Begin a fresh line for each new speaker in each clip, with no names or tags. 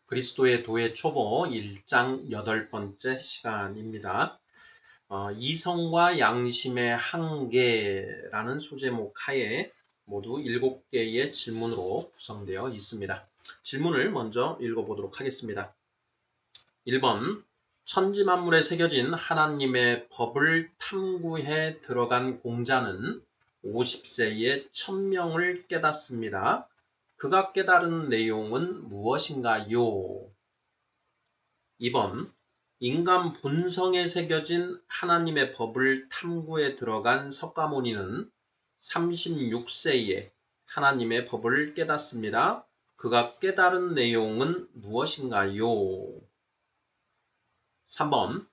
그리스도의 도의 초보 1장 8번째 시간입니다. 이성과 양심의 한계라는 소제목 하에 모두 7개의 질문으로 구성되어 있습니다. 질문을 먼저 읽어보도록 하겠습니다. 1번, 천지만물에 새겨진 하나님의 법을 탐구해 들어간 공자는 50세에 천명을 깨닫습니다. 그가 깨달은 내용은 무엇인가요? 2번, 인간 본성에 새겨진 하나님의 법을 탐구해 들어간 석가모니는 36세에 하나님의 법을 깨닫습니다. 그가 깨달은 내용은 무엇인가요? 3번,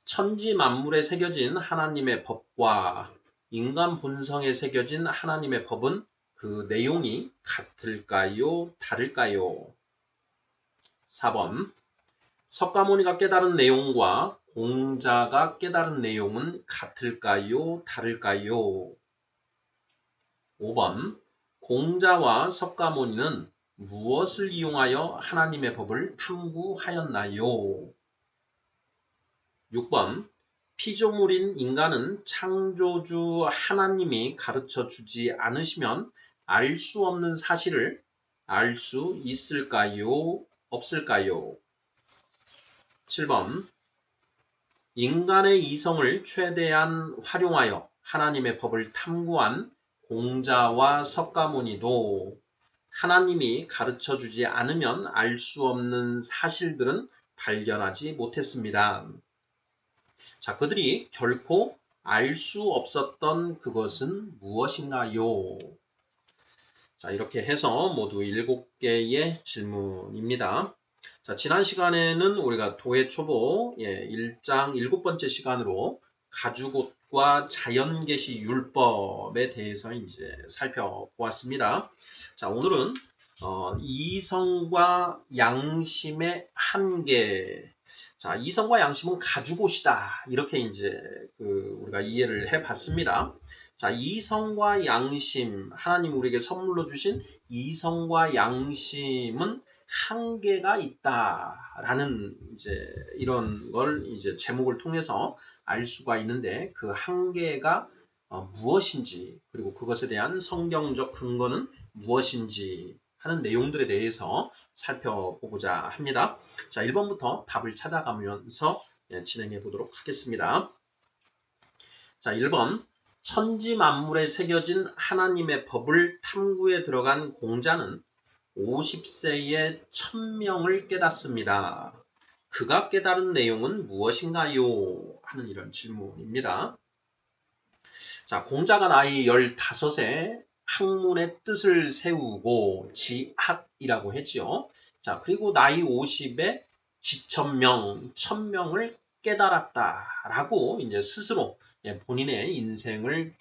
천지 만물에 새겨진 하나님의 법과 인간 본성에 새겨진 하나님의 법은 그 내용이 같을까요? 다를까요? 4번, 석가모니가 깨달은 내용과 공자가 깨달은 내용은 같을까요? 다를까요? 5번, 공자와 석가모니는 무엇을 이용하여 하나님의 법을 탐구하였나요? 6번, 피조물인 인간은 창조주 하나님이 가르쳐 주지 않으시면 알 수 없는 사실을 알 수 있을까요? 없을까요? 7번, 인간의 이성을 최대한 활용하여 하나님의 법을 탐구한 공자와 석가모니도 하나님이 가르쳐 주지 않으면 알 수 없는 사실들은 발견하지 못했습니다. 자, 그들이 결코 알 수 없었던 그것은 무엇인가요? 자, 이렇게 해서 모두 7개의 질문입니다. 자, 지난 시간에는 우리가 도의 초보 1장 7번째 시간으로 가주곶과 자연계시 율법에 대해서 이제 살펴보았습니다. 자, 오늘은 이성과 양심의 한계. 자, 이성과 양심은 가주곶이다. 이렇게 이제 우리가 이해를 해봤습니다. 자, 이성과 양심, 하나님 우리에게 선물로 주신 이성과 양심은 한계가 있다라는 이제 이런 걸 이제 제목을 통해서 알 수가 있는데 그 한계가 무엇인지 그리고 그것에 대한 성경적 근거는 무엇인지 하는 내용들에 대해서 살펴보고자 합니다. 자, 1번부터 답을 찾아가면서 진행해 보도록 하겠습니다. 자, 1번. 천지 만물에 새겨진 하나님의 법을 탐구에 들어간 공자는 50세에 천명을 깨닫습니다. 그가 깨달은 내용은 무엇인가요? 하는 이런 질문입니다. 자, 공자가 나이 15세 학문의 뜻을 세우고 지학이라고 했지요. 자, 그리고 나이 50에 지천명, 천명을 깨달았다라고 이제 스스로 본인의 인생을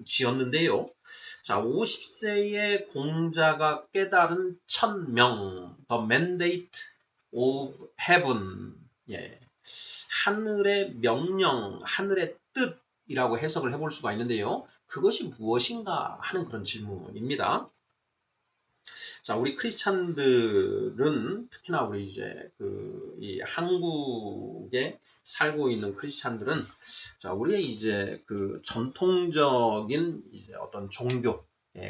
지었는데요. 자, 50세의 공자가 깨달은 천명, The Mandate of Heaven, 하늘의 명령, 하늘의 뜻이라고 해석을 해볼 수가 있는데요. 그것이 무엇인가 하는 그런 질문입니다. 자, 우리 크리스찬들은 특히나 우리 이제 이 한국에 살고 있는 크리스찬들은 자, 우리의 이제 전통적인 이제 어떤 종교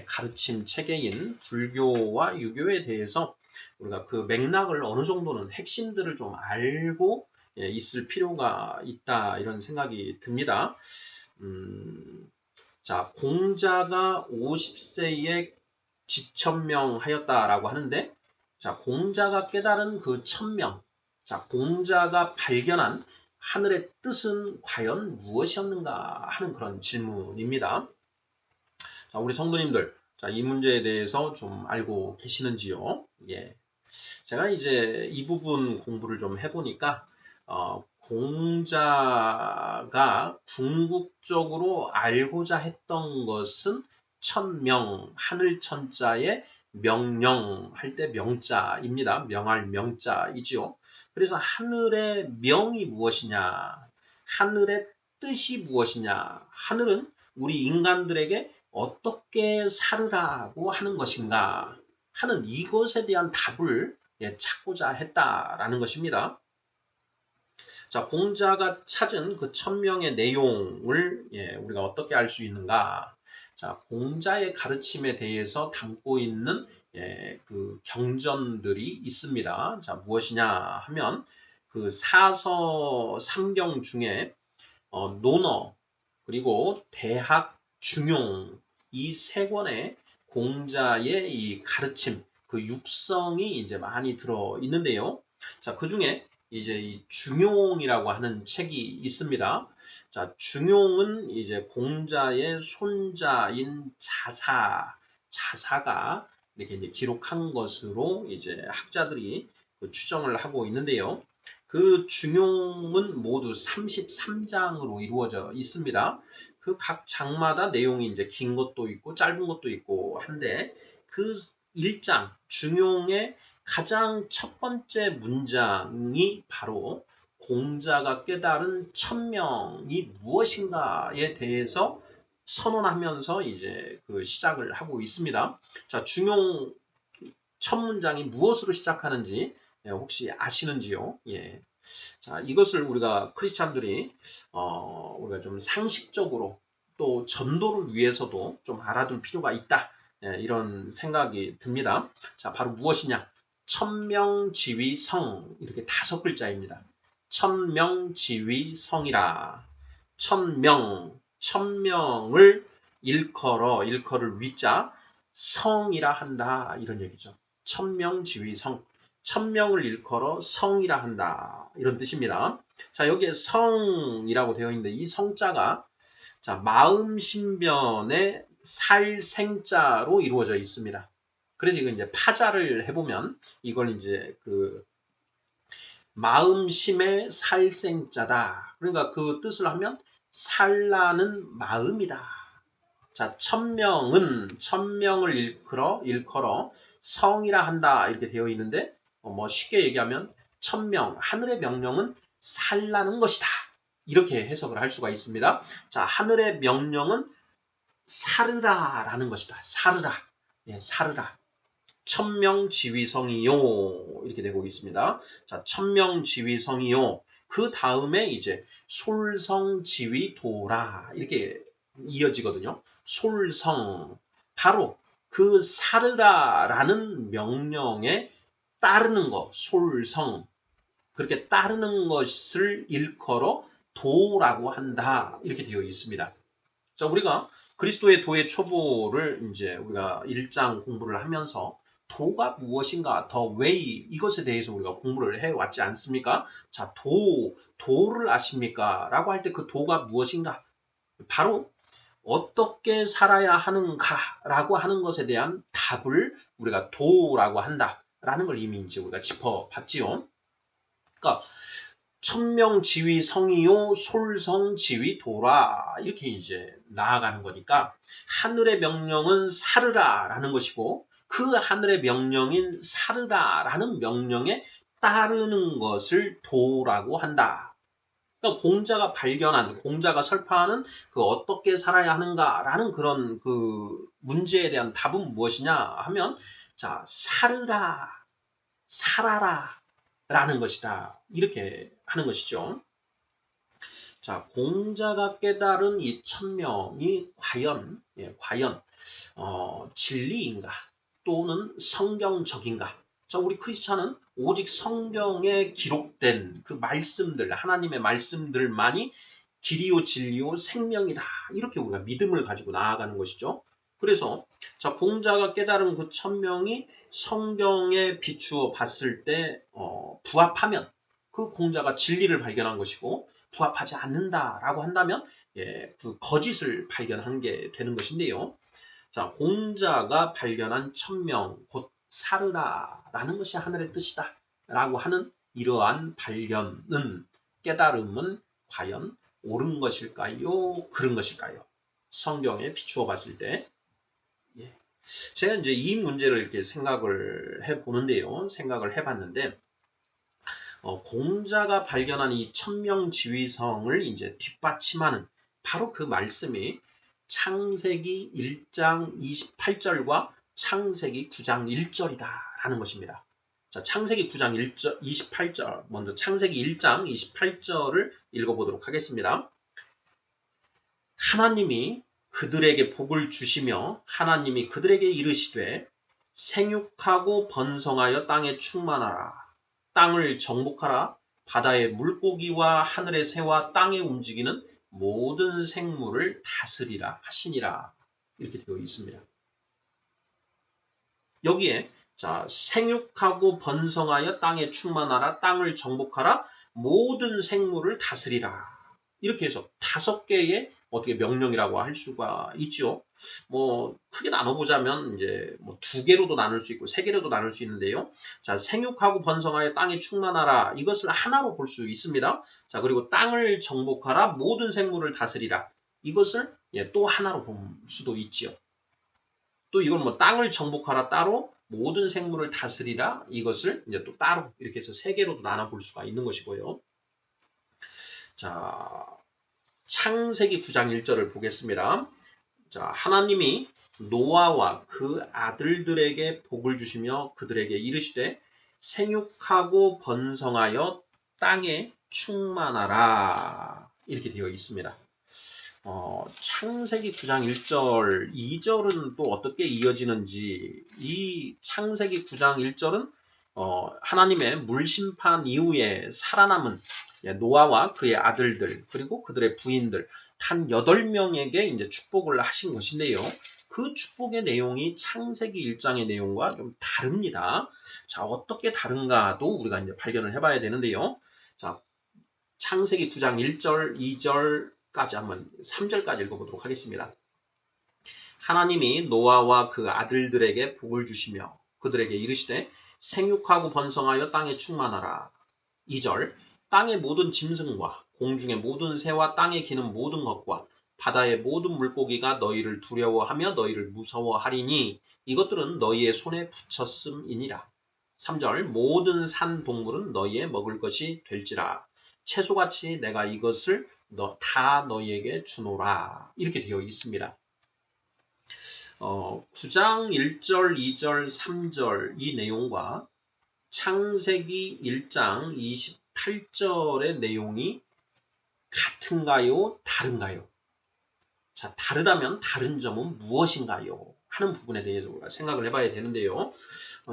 가르침 체계인 불교와 유교에 대해서 우리가 그 맥락을 어느 정도는 핵심들을 좀 알고 있을 필요가 있다 이런 생각이 듭니다. 자, 공자가 50세에 지천명하였다라고 하는데, 자, 공자가 깨달은 그 천명, 자, 공자가 발견한 하늘의 뜻은 과연 무엇이었는가 하는 그런 질문입니다. 자, 우리 성도님들, 자, 이 문제에 대해서 좀 알고 계시는지요? 예. 제가 이제 이 부분 공부를 좀 해보니까, 공자가 궁극적으로 알고자 했던 것은 천명, 하늘 천자의 명령할 때 명자입니다. 명할 명자이지요. 그래서 하늘의 명이 무엇이냐, 하늘의 뜻이 무엇이냐, 하늘은 우리 인간들에게 어떻게 살으라고 하는 것인가 하는 이것에 대한 답을 찾고자 했다라는 것입니다. 자, 공자가 찾은 그 1000명의 내용을 우리가 어떻게 알 수 있는가? 자, 공자의 가르침에 대해서 담고 있는 그 경전들이 있습니다. 자, 무엇이냐 하면 그 사서 삼경 중에 논어 그리고 대학 중용 이 세 권의 공자의 이 가르침 그 육성이 이제 많이 들어 있는데요. 자, 그 중에 이제 이 중용이라고 하는 책이 있습니다. 자, 중용은 이제 공자의 손자인 자사가 이렇게 이제 기록한 것으로 이제 학자들이 그 추정을 하고 있는데요. 그 중용은 모두 33장으로 이루어져 있습니다. 그 각 장마다 내용이 이제 긴 것도 있고 짧은 것도 있고 한데 그 1장 중용의 가장 첫 번째 문장이 바로 공자가 깨달은 천명이 무엇인가에 대해서 선언하면서 이제 그 시작을 하고 있습니다. 자, 중용 첫 문장이 무엇으로 시작하는지 혹시 아시는지요? 예. 자, 이것을 우리가 크리스찬들이 우리가 좀 상식적으로 또 전도를 위해서도 좀 알아둘 필요가 있다. 이런 생각이 듭니다. 자, 바로 무엇이냐? 천명지위성 이렇게 5글자입니다. 천명지위성이라. 천명을 일컬을 위자 성이라 한다 이런 얘기죠. 천명지위성. 천명을 일컬어 성이라 한다. 이런 뜻입니다. 자, 여기에 성이라고 되어 있는데 이 성자가 자, 마음신변의 살생자로 이루어져 있습니다. 그래서 이거 이제 파자를 해보면 이걸 이제 그 마음심의 살생자다. 그러니까 그 뜻을 하면 살라는 마음이다. 자, 천명을 일컬어 성이라 한다. 이렇게 되어 있는데 뭐 쉽게 얘기하면 천명, 하늘의 명령은 살라는 것이다. 이렇게 해석을 할 수가 있습니다. 자, 하늘의 명령은 살으라라는 것이다. 살으라. 살으라. 천명지위성이요. 이렇게 되고 있습니다. 자, 천명지위성이요. 그 다음에 이제 솔성지위도라. 이렇게 이어지거든요. 솔성. 바로 그 살으라라는 명령에 따르는 것. 솔성. 그렇게 따르는 것을 일컬어 도라고 한다. 이렇게 되어 있습니다. 자, 우리가 그리스도의 도의 초보를 이제 우리가 1장 공부를 하면서 도가 무엇인가, 더 웨이 이것에 대해서 우리가 공부를 해왔지 않습니까? 자, 도를 아십니까? 라고 할 때 그 도가 무엇인가? 바로 어떻게 살아야 하는가라고 하는 것에 대한 답을 우리가 도라고 한다라는 걸 이미 이제 우리가 짚어봤지요. 그러니까 천명지위성이요 솔성지위도라 이렇게 이제 나아가는 거니까 하늘의 명령은 살으라라는 것이고 그 하늘의 명령인 살으라라는 명령에 따르는 것을 도라고 한다. 그러니까 공자가 설파하는 그 어떻게 살아야 하는가라는 그런 그 문제에 대한 답은 무엇이냐 하면 자, 살아라 라는 것이다. 이렇게 하는 것이죠. 자, 공자가 깨달은 이 천명이 과연 진리인가 또는 성경적인가? 자, 우리 크리스찬은 오직 성경에 기록된 그 말씀들, 하나님의 말씀들만이 길이요 진리요 생명이다. 이렇게 우리가 믿음을 가지고 나아가는 것이죠. 그래서 자, 공자가 깨달은 그 천명이 성경에 비추어 봤을 때 부합하면 그 공자가 진리를 발견한 것이고 부합하지 않는다라고 한다면 그 거짓을 발견한 게 되는 것인데요. 자, 공자가 발견한 천명 곧 살으라라는 것이 하늘의 뜻이다 라고 하는 이러한 깨달음은 과연 옳은 것일까요? 그른 것일까요? 성경에 비추어 봤을 때 제가 이제 이 문제를 이렇게 생각을 해봤는데 공자가 발견한 이 천명지위성을 이제 뒷받침하는 바로 그 말씀이 창세기 1장 28절과 창세기 9장 1절이다라는 것입니다. 자, 창세기 9장 1절, 28절, 먼저 창세기 1장 28절을 읽어보도록 하겠습니다. 하나님이 그들에게 복을 주시며 하나님이 그들에게 이르시되 생육하고 번성하여 땅에 충만하라. 땅을 정복하라. 바다의 물고기와 하늘의 새와 땅에 움직이는 모든 생물을 다스리라 하시니라. 이렇게 되어 있습니다. 여기에 자, 생육하고 번성하여 땅에 충만하라, 땅을 정복하라, 모든 생물을 다스리라. 이렇게 해서 5개의 어떻게 명령이라고 할 수가 있죠. 뭐 크게 나눠보자면 이제 뭐 2개로도 나눌 수 있고 3개로도 나눌 수 있는데요. 자, 생육하고 번성하여 땅에 충만하라. 이것을 하나로 볼 수 있습니다. 자, 그리고 땅을 정복하라, 모든 생물을 다스리라. 이것을 또 하나로 볼 수도 있지요. 또 이걸 뭐 땅을 정복하라 따로 모든 생물을 다스리라 이것을 이제 또 따로 이렇게 해서 3개로도 나눠볼 수가 있는 것이고요. 자, 창세기 9장 1절을 보겠습니다. 자, 하나님이 노아와 그 아들들에게 복을 주시며 그들에게 이르시되 생육하고 번성하여 땅에 충만하라 이렇게 되어 있습니다. 창세기 9장 1절, 2절은 또 어떻게 이어지는지, 이 창세기 9장 1절은 하나님의 물심판 이후에 살아남은 노아와 그의 아들들, 그리고 그들의 부인들, 한 8명에게 이제 축복을 하신 것인데요. 그 축복의 내용이 창세기 1장의 내용과 좀 다릅니다. 자, 어떻게 다른가도 우리가 이제 발견을 해봐야 되는데요. 자, 창세기 9장 1절, 2절, 까지 한번 3절까지 읽어보도록 하겠습니다. 하나님이 노아와 그 아들들에게 복을 주시며 그들에게 이르시되 생육하고 번성하여 땅에 충만하라. 2절 땅의 모든 짐승과 공중의 모든 새와 땅에 기는 모든 것과 바다의 모든 물고기가 너희를 두려워하며 너희를 무서워하리니 이것들은 너희의 손에 붙였음이니라. 3절 모든 산 동물은 너희의 먹을 것이 될지라. 채소같이 내가 이것을 다 너희에게 주노라. 이렇게 되어 있습니다. 9장 1절, 2절, 3절 이 내용과 창세기 1장 28절의 내용이 같은가요? 다른가요? 자, 다르다면 다른 점은 무엇인가요? 하는 부분에 대해서 우리가 생각을 해봐야 되는데요.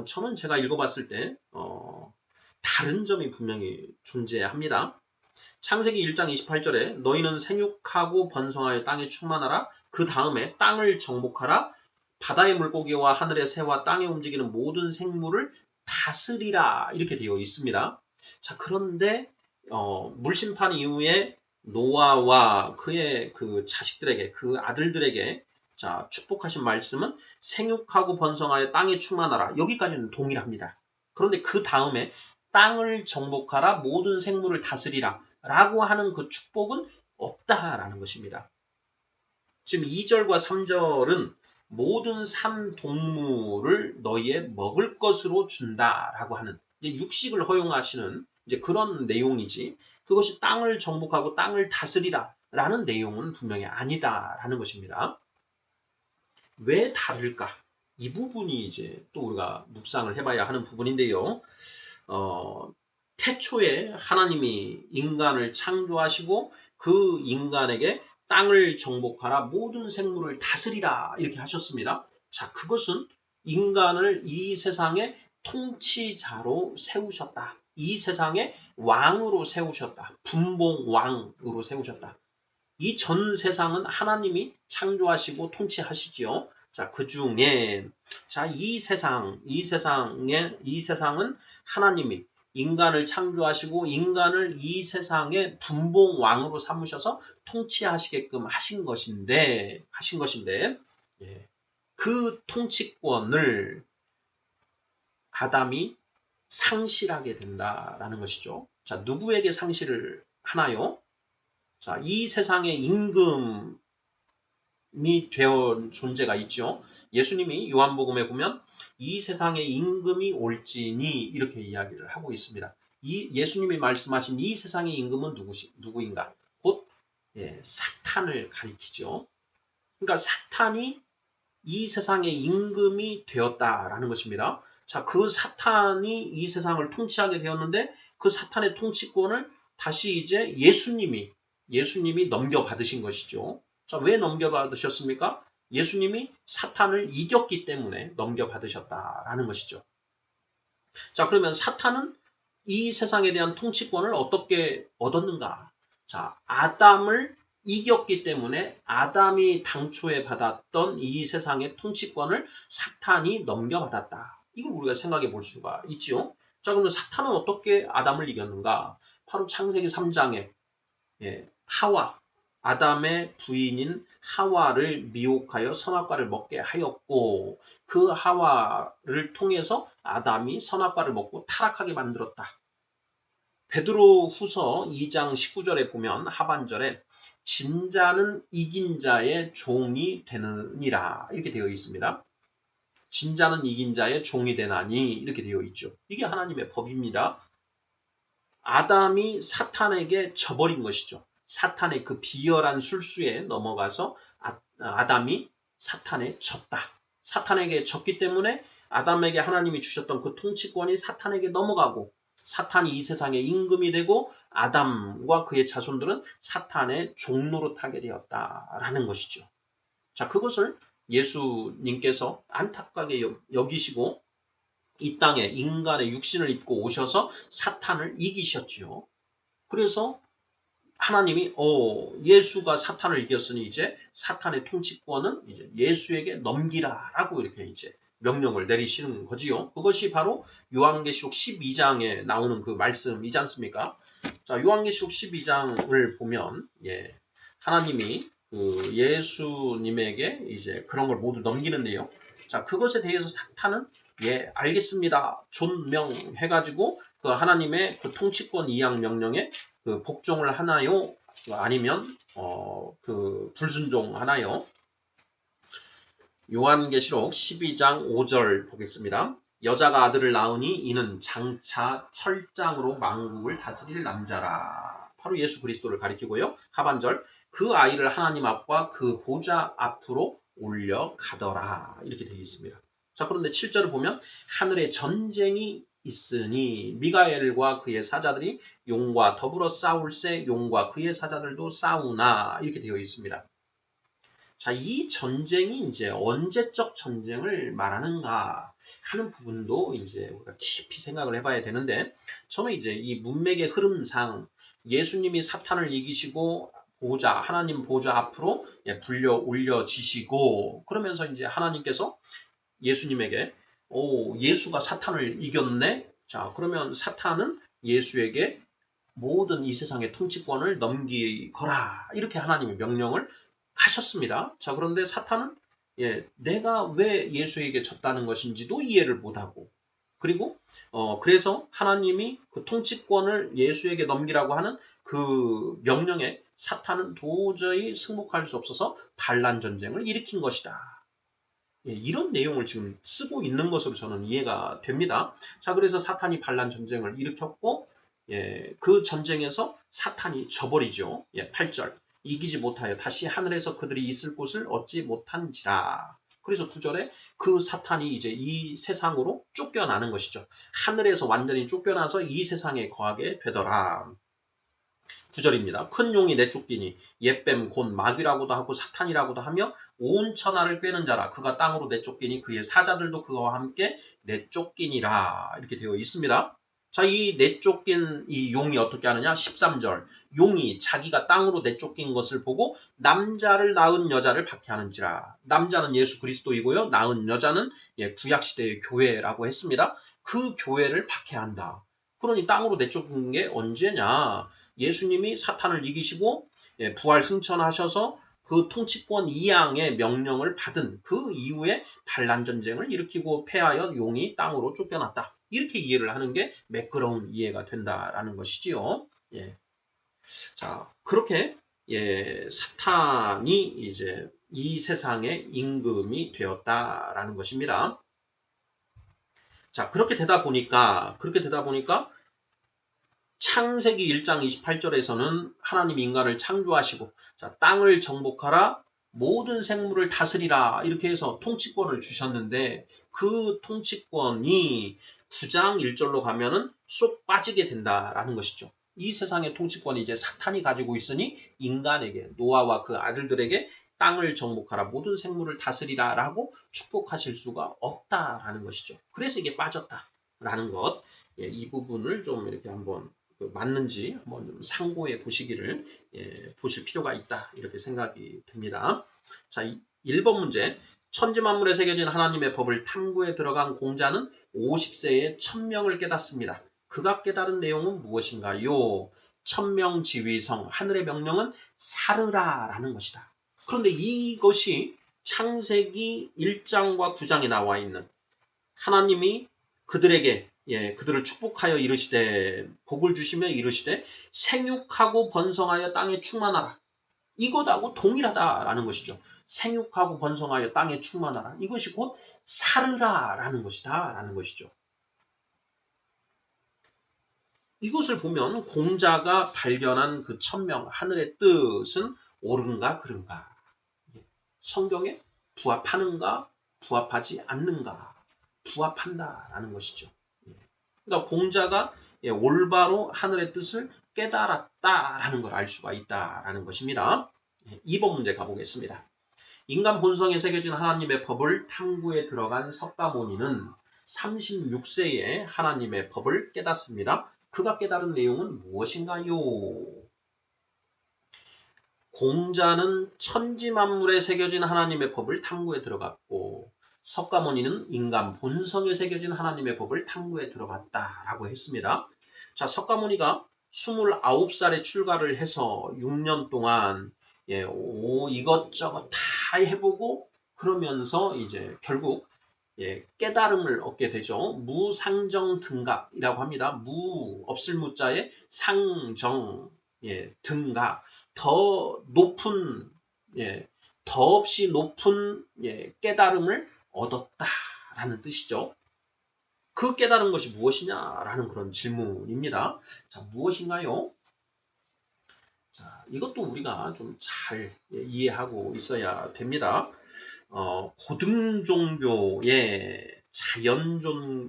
저는 제가 읽어봤을 때 다른 점이 분명히 존재합니다. 창세기 1장 28절에 너희는 생육하고 번성하여 땅에 충만하라. 그 다음에 땅을 정복하라. 바다의 물고기와 하늘의 새와 땅에 움직이는 모든 생물을 다스리라. 이렇게 되어 있습니다. 자, 그런데 물심판 이후에 노아와 그의 그 자식들에게, 그 아들들에게 자, 축복하신 말씀은 생육하고 번성하여 땅에 충만하라. 여기까지는 동일합니다. 그런데 그 다음에 땅을 정복하라. 모든 생물을 다스리라. 라고 하는 그 축복은 없다라는 것입니다. 지금 2절과 3절은 모든 산 동물을 너희의 먹을 것으로 준다라고 하는 이제 육식을 허용하시는 이제 그런 내용이지 그것이 땅을 정복하고 땅을 다스리라 라는 내용은 분명히 아니다라는 것입니다. 왜 다를까? 이 부분이 이제 또 우리가 묵상을 해봐야 하는 부분인데요. 태초에 하나님이 인간을 창조하시고 그 인간에게 땅을 정복하라 모든 생물을 다스리라 이렇게 하셨습니다. 자, 그것은 인간을 이 세상의 통치자로 세우셨다. 이 세상의 왕으로 세우셨다. 분봉왕으로 세우셨다. 이 전 세상은 하나님이 창조하시고 통치하시지요. 자, 그 중에 자, 이 세상은 하나님이 인간을 창조하시고 인간을 이 세상의 분봉왕으로 삼으셔서 통치하시게끔 하신 것인데 그 통치권을 아담이 상실하게 된다라는 것이죠. 자, 누구에게 상실을 하나요? 자, 이 세상의 임금이 되어 존재가 있죠. 예수님이 요한복음에 보면 이 세상의 임금이 올지니 이렇게 이야기를 하고 있습니다. 이 예수님이 말씀하신 이 세상의 임금은 누구인가? 곧 사탄을 가리키죠. 그러니까 사탄이 이 세상의 임금이 되었다라는 것입니다. 자, 그 사탄이 이 세상을 통치하게 되었는데 그 사탄의 통치권을 다시 이제 예수님이 넘겨받으신 것이죠. 자, 왜 넘겨받으셨습니까? 예수님이 사탄을 이겼기 때문에 넘겨받으셨다라는 것이죠. 자, 그러면 사탄은 이 세상에 대한 통치권을 어떻게 얻었는가? 자, 아담을 이겼기 때문에 아담이 당초에 받았던 이 세상의 통치권을 사탄이 넘겨받았다. 이걸 우리가 생각해 볼 수가 있지요. 자, 그러면 사탄은 어떻게 아담을 이겼는가? 바로 창세기 3장에 하와, 아담의 부인인 하와를 미혹하여 선악과를 먹게 하였고 그 하와를 통해서 아담이 선악과를 먹고 타락하게 만들었다. 베드로 후서 2장 19절에 보면 하반절에 진자는 이긴 자의 종이 되느니라 이렇게 되어 있습니다. 진자는 이긴 자의 종이 되나니 이렇게 되어 있죠. 이게 하나님의 법입니다. 아담이 사탄에게 져버린 것이죠. 사탄의 그 비열한 술수에 넘어가서 아담이 사탄에 졌다. 사탄에게 졌기 때문에 아담에게 하나님이 주셨던 그 통치권이 사탄에게 넘어가고 사탄이 이 세상의 임금이 되고 아담과 그의 자손들은 사탄의 종노릇하게 되었다라는 것이죠. 자, 그것을 예수님께서 안타깝게 여기시고 이 땅에 인간의 육신을 입고 오셔서 사탄을 이기셨지요. 그래서 하나님이 예수가 사탄을 이겼으니 이제 사탄의 통치권은 이제 예수에게 넘기라라고 이렇게 이제 명령을 내리시는 거지요. 그것이 바로 요한계시록 12장에 나오는 그 말씀이지 않습니까? 자, 요한계시록 12장을 보면 하나님이 그 예수님에게 이제 그런 걸 모두 넘기는데요. 자, 그것에 대해서 사탄은 알겠습니다. 존명해가지고 그 하나님의 그 통치권 이양 명령에 그 복종을 하나요? 아니면 그 불순종하나요? 요한계시록 12장 5절 보겠습니다. 여자가 아들을 낳으니 이는 장차 철장으로 만국을 다스릴 남자라. 바로 예수 그리스도를 가리키고요. 하반절 그 아이를 하나님 앞과 그 보좌 앞으로 올려가더라. 이렇게 되어 있습니다. 자, 그런데 7절을 보면 하늘에 전쟁이 있으니 미가엘과 그의 사자들이 용과 더불어 싸울세 용과 그의 사자들도 싸우나 이렇게 되어 있습니다. 자, 이 전쟁이 이제 언제적 전쟁을 말하는가 하는 부분도 이제 우리가 깊이 생각을 해봐야 되는데, 저는 이제 이 문맥의 흐름상 예수님이 사탄을 이기시고 하나님 보좌 앞으로 불려 올려지시고, 그러면서 이제 하나님께서 예수님에게 예수가 사탄을 이겼네. 자, 그러면 사탄은 예수에게 모든 이 세상의 통치권을 넘기거라. 이렇게 하나님의 명령을 하셨습니다. 자, 그런데 사탄은 내가 왜 예수에게 졌다는 것인지도 이해를 못하고, 그리고 그래서 하나님이 그 통치권을 예수에게 넘기라고 하는 그 명령에 사탄은 도저히 승복할 수 없어서 반란 전쟁을 일으킨 것이다. 이런 내용을 지금 쓰고 있는 것으로 저는 이해가 됩니다. 자, 그래서 사탄이 반란 전쟁을 일으켰고, 그 전쟁에서 사탄이 져버리죠. 8절. 이기지 못하여 다시 하늘에서 그들이 있을 곳을 얻지 못한지라. 그래서 9절에 그 사탄이 이제 이 세상으로 쫓겨나는 것이죠. 하늘에서 완전히 쫓겨나서 이 세상에 거하게 되더라. 9절입니다. 큰 용이 내쫓기니 옛뱀 곧 마귀라고도 하고 사탄이라고도 하며 온 천하를 꿰는 자라. 그가 땅으로 내쫓기니 그의 사자들도 그와 함께 내쫓기니라. 이렇게 되어 있습니다. 자, 이 내쫓긴 이 용이 어떻게 하느냐? 13절. 용이 자기가 땅으로 내쫓긴 것을 보고 남자를 낳은 여자를 박해하는지라. 남자는 예수 그리스도이고요. 낳은 여자는 구약시대의 교회라고 했습니다. 그 교회를 박해한다. 그러니 땅으로 내쫓긴 게 언제냐? 예수님이 사탄을 이기시고 부활 승천하셔서 그 통치권 이양의 명령을 받은 그 이후에 반란 전쟁을 일으키고 패하여 용이 땅으로 쫓겨났다. 이렇게 이해를 하는 게 매끄러운 이해가 된다라는 것이지요. 자, 그렇게 사탄이 이제 이 세상의 임금이 되었다라는 것입니다. 자, 그렇게 되다 보니까 창세기 1장 28절에서는 하나님 인간을 창조하시고, 자, 땅을 정복하라, 모든 생물을 다스리라 이렇게 해서 통치권을 주셨는데, 그 통치권이 구장 1절로 가면은 쏙 빠지게 된다라는 것이죠. 이 세상의 통치권이 이제 사탄이 가지고 있으니 인간에게, 노아와 그 아들들에게 땅을 정복하라, 모든 생물을 다스리라 라고 축복하실 수가 없다라는 것이죠. 그래서 이게 빠졌다라는 것, 이 부분을 좀 이렇게 한번 맞는지 한번 좀 상고해 보시기를 보실 필요가 있다, 이렇게 생각이 듭니다. 자, 1번 문제. 천지만물에 새겨진 하나님의 법을 탐구에 들어간 공자는 50세에 천명을 깨닫습니다. 그가 깨달은 내용은 무엇인가요? 천명지위성, 하늘의 명령은 살으라 라는 것이다. 그런데 이것이 창세기 1장과 9장에 나와 있는, 하나님이 그들에게 그들을 축복하여 이르시되, 복을 주시며 이르시되 생육하고 번성하여 땅에 충만하라, 이것하고 동일하다라는 것이죠. 생육하고 번성하여 땅에 충만하라, 이것이 곧 살으라라는 것이다 라는 것이죠. 이것을 보면 공자가 발견한 그 천명, 하늘의 뜻은 옳은가 그른가, 성경에 부합하는가 부합하지 않는가, 부합한다라는 것이죠. 그러니까 공자가 올바로 하늘의 뜻을 깨달았다라는 걸 알 수가 있다라는 것입니다. 2번 문제 가보겠습니다. 인간 본성에 새겨진 하나님의 법을 탐구에 들어간 석가모니는 36세에 하나님의 법을 깨닫습니다. 그가 깨달은 내용은 무엇인가요? 공자는 천지만물에 새겨진 하나님의 법을 탐구에 들어갔고, 석가모니는 인간 본성에 새겨진 하나님의 법을 탐구에 들어갔다라고 했습니다. 자, 석가모니가 29살에 출가를 해서 6년 동안 이것저것 다 해보고 그러면서 이제 결국 깨달음을 얻게 되죠. 무상정등각이라고 합니다. 무, 없을 무자에 상정, 등각, 더 높은, 더없이 높은 깨달음을 얻었다라는 뜻이죠. 그 깨달은 것이 무엇이냐라는 그런 질문입니다. 자, 무엇인가요? 자, 이것도 우리가 좀 잘 이해하고 있어야 됩니다. 고등 종교에 자연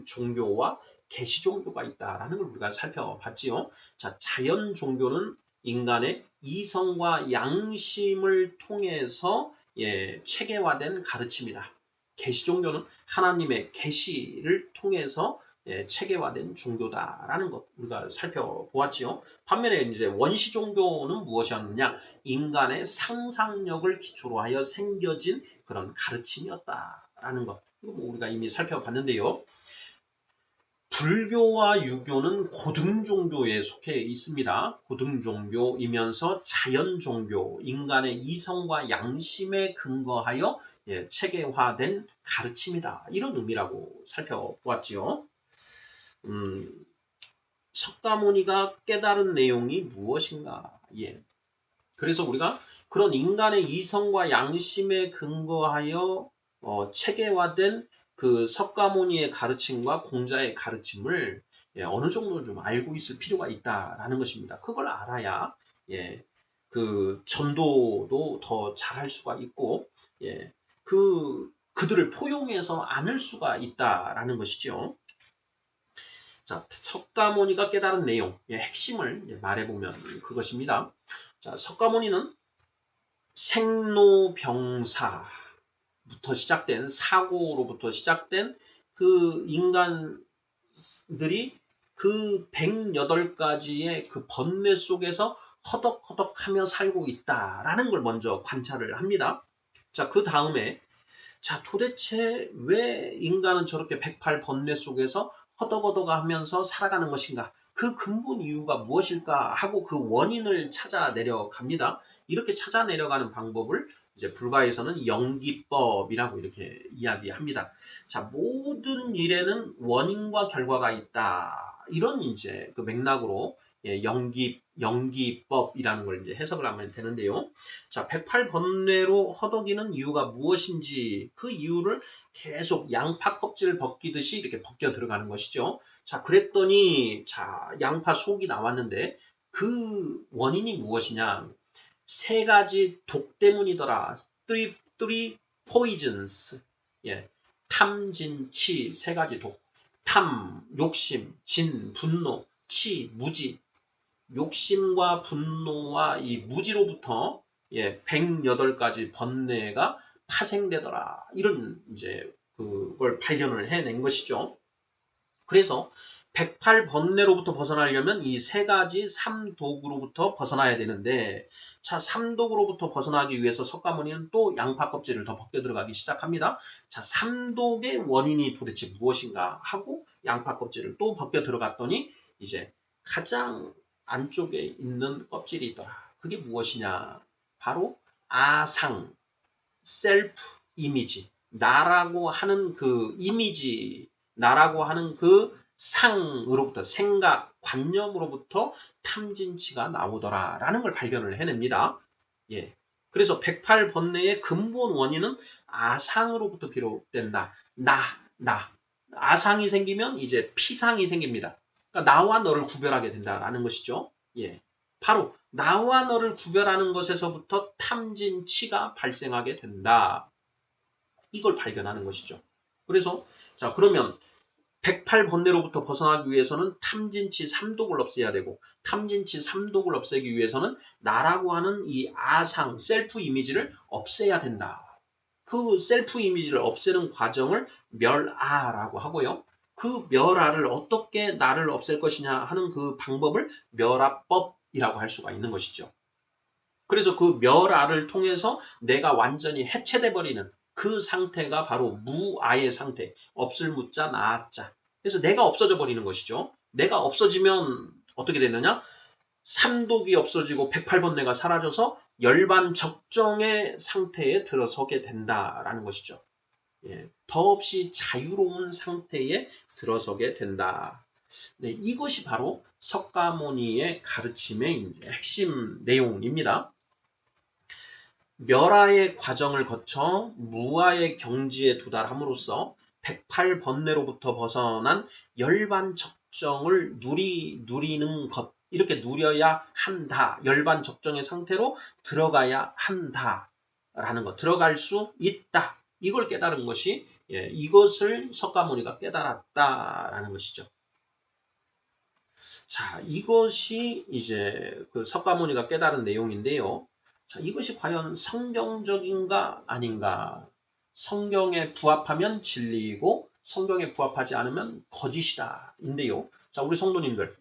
종교와 계시 종교가 있다라는 걸 우리가 살펴봤지요. 자, 자연 종교는 인간의 이성과 양심을 통해서 체계화된 가르침이다. 계시 종교는 하나님의 계시를 통해서 체계화된 종교다라는 것 우리가 살펴보았지요. 반면에 이제 원시 종교는 무엇이었느냐? 인간의 상상력을 기초로 하여 생겨진 그런 가르침이었다라는 것. 이거 뭐 우리가 이미 살펴봤는데요. 불교와 유교는 고등 종교에 속해 있습니다. 고등 종교이면서 자연 종교, 인간의 이성과 양심에 근거하여 체계화된 가르침이다, 이런 의미라고 살펴보았지요. 석가모니가 깨달은 내용이 무엇인가? 그래서 우리가 그런 인간의 이성과 양심에 근거하여 체계화된 그 석가모니의 가르침과 공자의 가르침을 어느 정도 좀 알고 있을 필요가 있다라는 것입니다. 그걸 알아야 그 전도도 더 잘할 수가 있고 그들을 포용해서 안을 수가 있다라는 것이죠. 자, 석가모니가 깨달은 내용, 핵심을 말해보면 그것입니다. 자, 석가모니는 생로병사부터 시작된, 사고로부터 시작된 그 인간들이 그 108가지의 그 번뇌 속에서 허덕허덕하며 살고 있다라는 걸 먼저 관찰을 합니다. 자, 그 다음에 자, 도대체 왜 인간은 저렇게 108번뇌 속에서 허덕허덕하면서 살아가는 것인가? 그 근본 이유가 무엇일까 하고 그 원인을 찾아 내려갑니다. 이렇게 찾아 내려가는 방법을 이제 불가에서는 영기법이라고 이렇게 이야기합니다. 자, 모든 일에는 원인과 결과가 있다. 이런 이제 그 맥락으로 영기법이라는 걸 이제 해석을 하면 되는데요. 자, 108번뇌로 허덕이는 이유가 무엇인지 그 이유를 계속 양파 껍질을 벗기듯이 이렇게 벗겨 들어가는 것이죠. 자, 그랬더니 자, 양파 속이 나왔는데 그 원인이 무엇이냐? 3가지 독 때문이더라. three poisons. 탐, 진, 치 세 가지 독. 탐, 욕심, 진, 분노, 치, 무지. 욕심과 분노와 이 무지로부터 108가지 번뇌가 파생되더라. 이런 이제 그걸 발견을 해낸 것이죠. 그래서 108번뇌로부터 벗어나려면 이 세 가지 삼독으로부터 벗어나야 되는데, 자, 삼독으로부터 벗어나기 위해서 석가모니는 또 양파 껍질을 더 벗겨 들어가기 시작합니다. 자, 삼독의 원인이 도대체 무엇인가 하고 양파 껍질을 또 벗겨 들어갔더니 이제 가장 안쪽에 있는 껍질이 있더라. 그게 무엇이냐? 바로 아상, 셀프 이미지, 나라고 하는 그 이미지, 나라고 하는 그 상으로부터, 생각, 관념으로부터 탐진치가 나오더라라는 걸 발견을 해냅니다. 예. 그래서 108번뇌의 근본 원인은 아상으로부터 비롯된다. 나. 아상이 생기면 이제 피상이 생깁니다. 그러니까 나와 너를 구별하게 된다라는 것이죠. 예. 바로 나와 너를 구별하는 것에서부터 탐진치가 발생하게 된다. 이걸 발견하는 것이죠. 그래서 자, 그러면 108번뇌로부터 벗어나기 위해서는 탐진치 3독을 없애야 되고, 탐진치 3독을 없애기 위해서는 나라고 하는 이 아상, 셀프 이미지를 없애야 된다. 그 셀프 이미지를 없애는 과정을 멸아라고 하고요. 그 멸아를 어떻게 나를 없앨 것이냐 하는 그 방법을 멸아법이라고 할 수가 있는 것이죠. 그래서 그 멸아를 통해서 내가 완전히 해체돼 버리는 그 상태가 바로 무아의 상태. 없을 무자 나자. 그래서 내가 없어져 버리는 것이죠. 내가 없어지면 어떻게 되느냐? 삼독이 없어지고 108번뇌가 사라져서 열반적정의 상태에 들어서게 된다라는 것이죠. 예, 더없이 자유로운 상태에 들어서게 된다. 네, 이것이 바로 석가모니의 가르침의 핵심 내용입니다. 멸아의 과정을 거쳐 무아의 경지에 도달함으로써 108번뇌로부터 벗어난 열반적정을 누리는 것, 이렇게 누려야 한다. 열반적정의 상태로 들어가야 한다라는 것, 들어갈 수 있다. 이걸 깨달은 것이 이것을 석가모니가 깨달았다라는 것이죠. 자, 이것이 이제 그 석가모니가 깨달은 내용인데요. 자, 이것이 과연 성경적인가 아닌가? 성경에 부합하면 진리이고 성경에 부합하지 않으면 거짓이다. 인데요. 자, 우리 성도님들.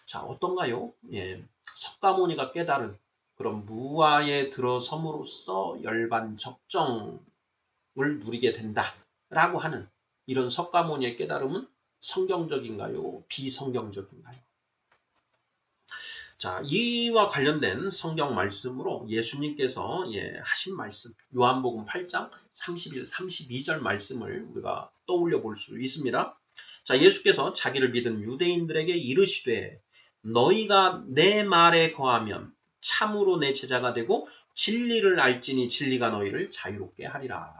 자, 어떤가요? 예. 석가모니가 깨달은 그런 무아에 들어섬으로써 열반적정을 누리게 된다라고 하는 이런 석가모니의 깨달음은 성경적인가요? 비성경적인가요? 자, 이와 관련된 성경 말씀으로 예수님께서 하신 말씀, 요한복음 8장 31, 32절 말씀을 우리가 떠올려 볼 수 있습니다. 자, 예수께서 자기를 믿은 유대인들에게 이르시되 너희가 내 말에 거하면 참으로 내 제자가 되고 진리를 알지니 진리가 너희를 자유롭게 하리라.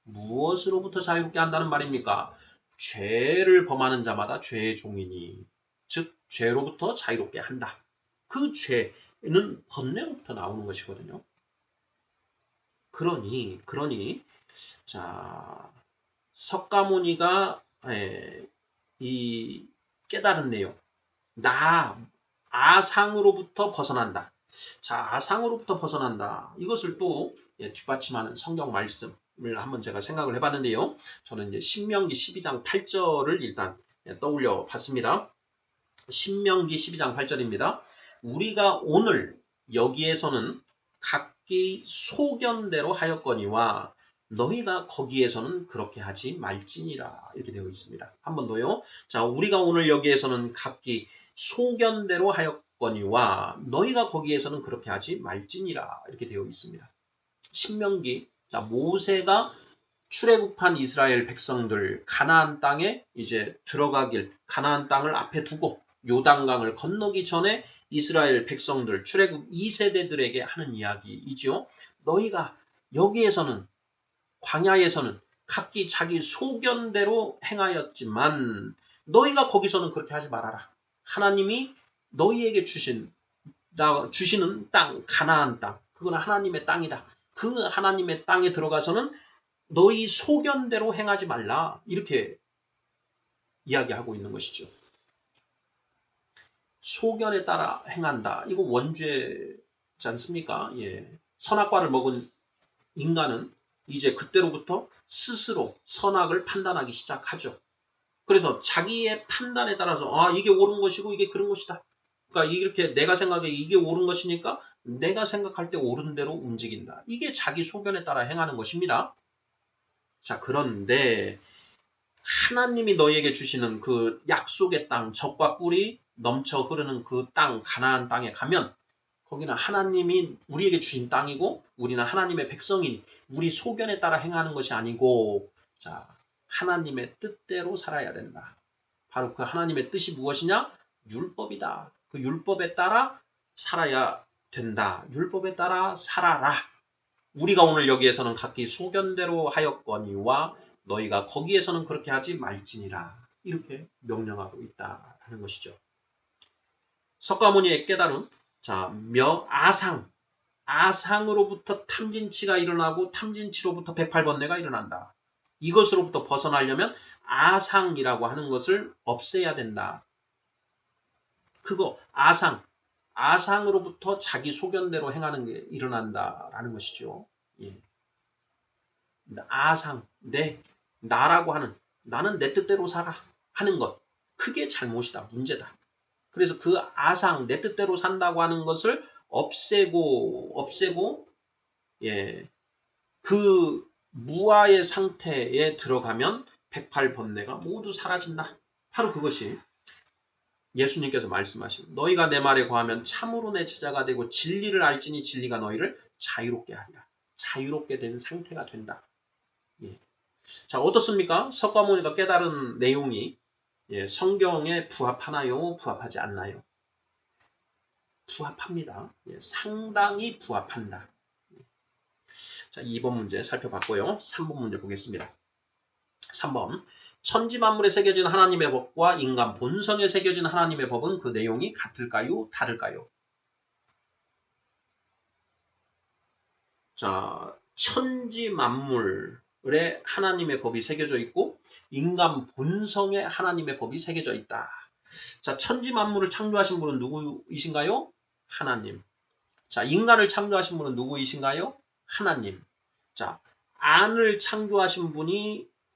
무엇으로부터 자유롭게 한다는 말입니까? 죄를 범하는 자마다 죄의 종이니, 즉 죄로부터 자유롭게 한다. 그 죄는 번뇌로부터 나오는 것이거든요. 그러니 자, 석가모니가 이 깨달은 내용, 아상으로부터 벗어난다. 자, 아상으로부터 벗어난다. 이것을 또 뒷받침하는 성경 말씀을 한번 제가 생각을 해봤는데요. 저는 이제 신명기 12장 8절을 일단 떠올려 봤습니다. 신명기 12장 8절입니다. 우리가 오늘 여기에서는 각기 소견대로 하였거니와 너희가 거기에서는 그렇게 하지 말지니라. 이렇게 되어 있습니다. 한 번 더요. 자, 우리가 오늘 여기에서는 각기 소견대로 하였거니와 너희가 거기에서는 그렇게 하지 말지니라. 이렇게 되어 있습니다. 신명기, 자, 모세가 출애굽한 이스라엘 백성들 가나안 땅에 이제 들어가길, 가나안 땅을 앞에 두고 요단강을 건너기 전에 이스라엘 백성들 출애굽 2세대들에게 하는 이야기이죠. 너희가 여기에서는, 광야에서는 각기 자기 소견대로 행하였지만 너희가 거기서는 그렇게 하지 말아라. 하나님이 너희에게 주시는 땅, 가나안 땅, 그건 하나님의 땅이다. 그 하나님의 땅에 들어가서는 너희 소견대로 행하지 말라. 이렇게 이야기하고 있는 것이죠. 소견에 따라 행한다. 이거 원죄지 않습니까? 예. 선악과를 먹은 인간은 이제 그때로부터 스스로 선악을 판단하기 시작하죠. 그래서 자기의 판단에 따라서 이게 옳은 것이고 이게 그런 것이다. 그러니까 이렇게 내가 생각해 이게 옳은 것이니까 내가 생각할 때 옳은 대로 움직인다. 이게 자기 소견에 따라 행하는 것입니다. 자, 그런데 하나님이 너희에게 주시는 그 약속의 땅, 젖과 꿀이 넘쳐 흐르는 그 땅, 가나안 땅에 가면 거기는 하나님이 우리에게 주신 땅이고 우리는 하나님의 백성이니 우리 소견에 따라 행하는 것이 아니고 자, 하나님의 뜻대로 살아야 된다. 바로 그 하나님의 뜻이 무엇이냐? 율법이다. 그 율법에 따라 살아야 된다. 율법에 따라 살아라. 우리가 오늘 여기에서는 각기 소견대로 하였거니와 너희가 거기에서는 그렇게 하지 말지니라. 이렇게 명령하고 있다는 것이죠. 석가모니의 깨달음, 자, 아상으로부터 탐진치가 일어나고 탐진치로부터 108번뇌가 일어난다. 이것으로부터 벗어나려면 아상이라고 하는 것을 없애야 된다. 그거 아상으로부터 자기 소견대로 행하는 게 일어난다라는 것이죠. 예. 나라고 하는 나는 내 뜻대로 살아 하는 것 그게 잘못이다. 문제다. 그래서 그 내 뜻대로 산다고 하는 것을 없애고 예. 그 무아의 상태에 들어가면 108번뇌가 모두 사라진다. 바로 그것이 예수님께서 말씀하신 너희가 내 말에 거하면 참으로 내 제자가 되고 진리를 알지니 진리가 너희를 자유롭게 하리라. 자유롭게 된 상태가 된다. 예. 자, 어떻습니까? 석가모니가 깨달은 내용이 성경에 부합하나요? 부합하지 않나요? 부합합니다. 상당히 부합한다. 자, 2번 문제 살펴봤고요. 3번 문제 보겠습니다. 3번. 천지 만물에 새겨진 하나님의 법과 인간 본성에 새겨진 하나님의 법은 그 내용이 같을까요? 다를까요? 자, 천지 만물에 하나님의 법이 새겨져 있고 인간 본성에 하나님의 법이 새겨져 있다. 자, 천지 만물을 창조하신 분은 누구이신가요? 하나님. 자, 인간을 창조하신 분은 누구이신가요? 하나님. 자,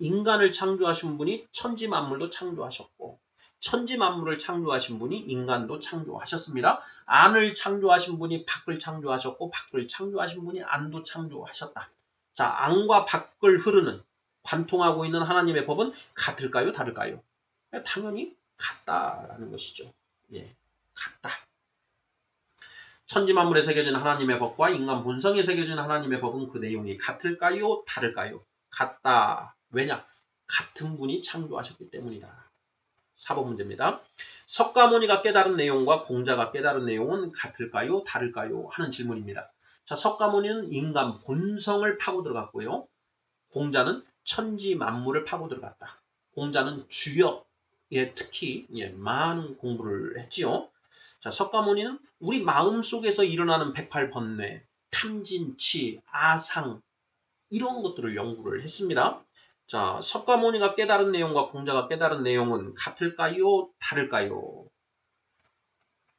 인간을 창조하신 분이 천지 만물도 창조하셨고 천지 만물을 창조하신 분이 인간도 창조하셨습니다. 안을 창조하신 분이 밖을 창조하셨고 밖을 창조하신 분이 안도 창조하셨다. 자, 안과 밖을 흐르는 관통하고 있는 하나님의 법은 같을까요? 다를까요? 당연히 같다라는 것이죠. 예, 같다. 천지 만물에 새겨진 하나님의 법과 인간 본성에 새겨진 하나님의 법은 그 내용이 같을까요? 다를까요? 같다. 왜냐? 같은 분이 창조하셨기 때문이다. 4번 문제입니다. 석가모니가 깨달은 내용과 공자가 깨달은 내용은 같을까요? 다를까요? 하는 질문입니다. 자, 석가모니는 인간 본성을 파고 들어갔고요. 공자는 천지 만물을 파고 들어갔다. 공자는 주역에 특히 많은 공부를 했지요. 자, 석가모니는 우리 마음속에서 일어나는 108번뇌, 탐진치, 아상 이런 것들을 연구를 했습니다. 자, 석가모니가 깨달은 내용과 공자가 깨달은 내용은 같을까요? 다를까요?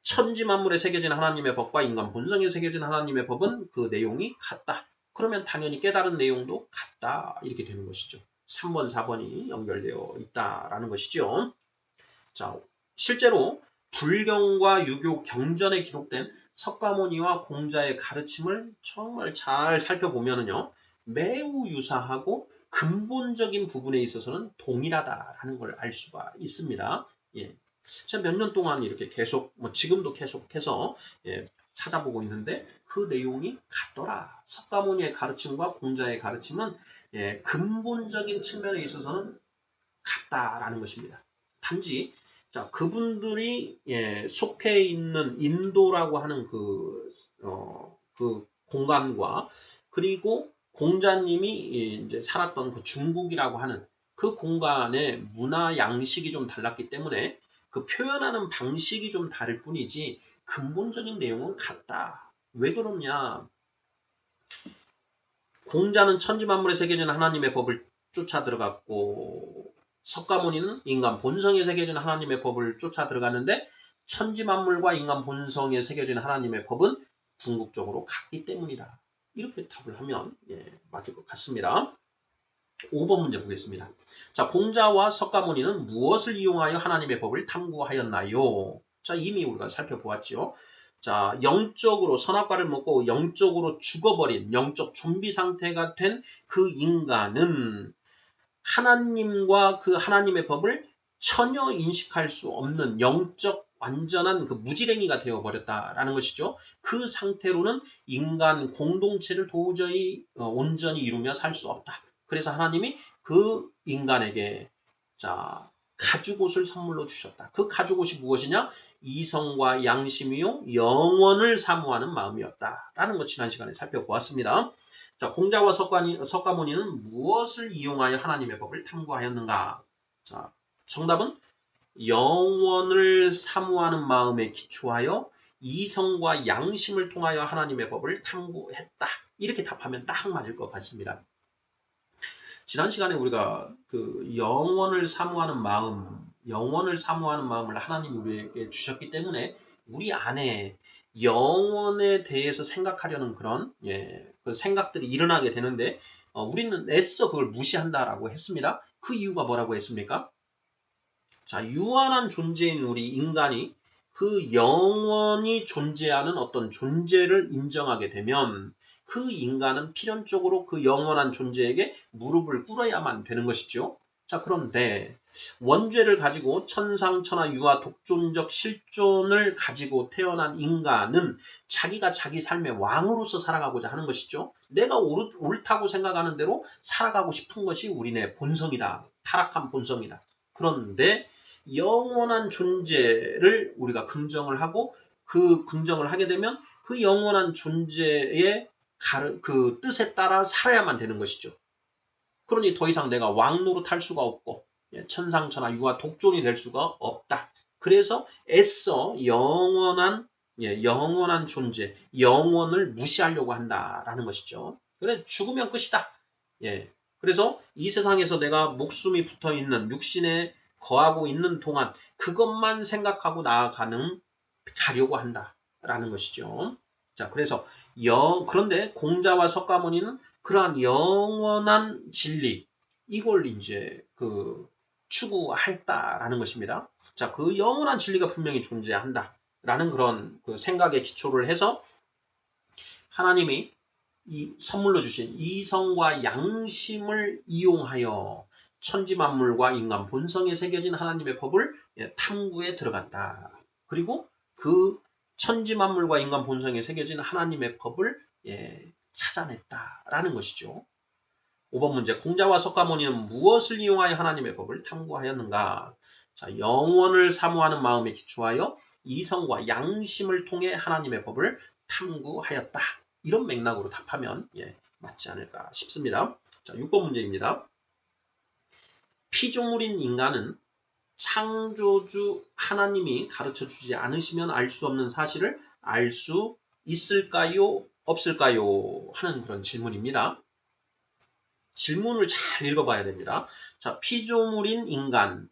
천지 만물에 새겨진 하나님의 법과 인간 본성에 새겨진 하나님의 법은 그 내용이 같다. 그러면 당연히 깨달은 내용도 같다. 이렇게 되는 것이죠. 3번, 4번이 연결되어 있다라는 것이죠. 자, 실제로 불경과 유교 경전에 기록된 석가모니와 공자의 가르침을 정말 잘 살펴보면요. 매우 유사하고 근본적인 부분에 있어서는 동일하다라는 걸 알 수가 있습니다. 예. 제가 몇 년 동안 이렇게 계속, 지금도 계속해서 찾아보고 있는데 그 내용이 같더라. 석가모니의 가르침과 공자의 가르침은 근본적인 측면에 있어서는 같다라는 것입니다. 단지 자, 그분들이 속해 있는 인도라고 하는 그 공간과 그리고 공자님이 이제 살았던 그 중국이라고 하는 그 공간의 문화 양식이 좀 달랐기 때문에 그 표현하는 방식이 좀 다를 뿐이지 근본적인 내용은 같다. 왜 그러냐? 공자는 천지만물에 새겨진 하나님의 법을 쫓아 들어갔고 석가모니는 인간 본성에 새겨진 하나님의 법을 쫓아 들어갔는데 천지만물과 인간 본성에 새겨진 하나님의 법은 궁극적으로 같기 때문이다. 이렇게 답을 하면 맞을 것 같습니다. 5번 문제 보겠습니다. 자, 공자와 석가모니는 무엇을 이용하여 하나님의 법을 탐구하였나요? 자, 이미 우리가 살펴보았죠. 자, 영적으로 선악과를 먹고 영적으로 죽어버린 영적 좀비 상태가 된 그 인간은 하나님과 그 하나님의 법을 전혀 인식할 수 없는 영적 완전한 그 무지랭이가 되어버렸다라는 것이죠. 그 상태로는 인간 공동체를 도저히 온전히 이루며 살 수 없다. 그래서 하나님이 그 인간에게 자 가죽옷을 선물로 주셨다. 그 가죽옷이 무엇이냐? 이성과 양심이요 영원을 사모하는 마음이었다라는 것 지난 시간에 살펴보았습니다. 자, 공자와 석가모니는 무엇을 이용하여 하나님의 법을 탐구하였는가? 자, 정답은 영원을 사모하는 마음에 기초하여 이성과 양심을 통하여 하나님의 법을 탐구했다. 이렇게 답하면 딱 맞을 것 같습니다. 지난 시간에 우리가 그 영원을 사모하는 마음을 하나님이 우리에게 주셨기 때문에 우리 안에 영원에 대해서 생각하려는 그런 그 생각들이 일어나게 되는데 우리는 애써 그걸 무시한다라고 했습니다. 그 이유가 뭐라고 했습니까? 자, 유한한 존재인 우리 인간이 그 영원히 존재하는 어떤 존재를 인정하게 되면 그 인간은 필연적으로 그 영원한 존재에게 무릎을 꿇어야만 되는 것이죠. 자, 그런데 원죄를 가지고 천상천하 유아 독존적 실존을 가지고 태어난 인간은 자기가 자기 삶의 왕으로서 살아가고자 하는 것이죠. 내가 옳다고 생각하는 대로 살아가고 싶은 것이 우리네 본성이다. 타락한 본성이다. 그런데 영원한 존재를 우리가 긍정을 하고 그 긍정을 하게 되면 그 영원한 존재의 그 뜻에 따라 살아야만 되는 것이죠. 그러니 더 이상 내가 왕노릇 할 수가 없고 천상천하 유아 독존이 될 수가 없다. 그래서 애써 영원한 존재, 영원을 무시하려고 한다라는 것이죠. 그래 죽으면 끝이다. 그래서 이 세상에서 내가 목숨이 붙어 있는 육신에 거하고 있는 동안 그것만 생각하고 가려고 한다라는 것이죠. 자, 그래서 그런데 공자와 석가모니는 그러한 영원한 진리 이걸 이제 추구했다라는 것입니다. 자, 그 영원한 진리가 분명히 존재한다라는 그런 그 생각에 기초를 해서 하나님이 이 선물로 주신 이성과 양심을 이용하여 천지만물과 인간 본성에 새겨진 하나님의 법을 탐구에 들어갔다. 그리고 그 천지만물과 인간 본성에 새겨진 하나님의 법을 찾아냈다라는 것이죠. 5번 문제. 공자와 석가모니는 무엇을 이용하여 하나님의 법을 탐구하였는가? 자, 영원을 사모하는 마음에 기초하여 이성과 양심을 통해 하나님의 법을 탐구하였다. 이런 맥락으로 답하면 맞지 않을까 싶습니다. 자, 6번 문제입니다. 피조물인 인간은 창조주 하나님이 가르쳐주지 않으시면 알 수 없는 사실을 알 수 있을까요? 없을까요? 하는 그런 질문입니다. 질문을 잘 읽어봐야 됩니다. 자, 피조물인 인간은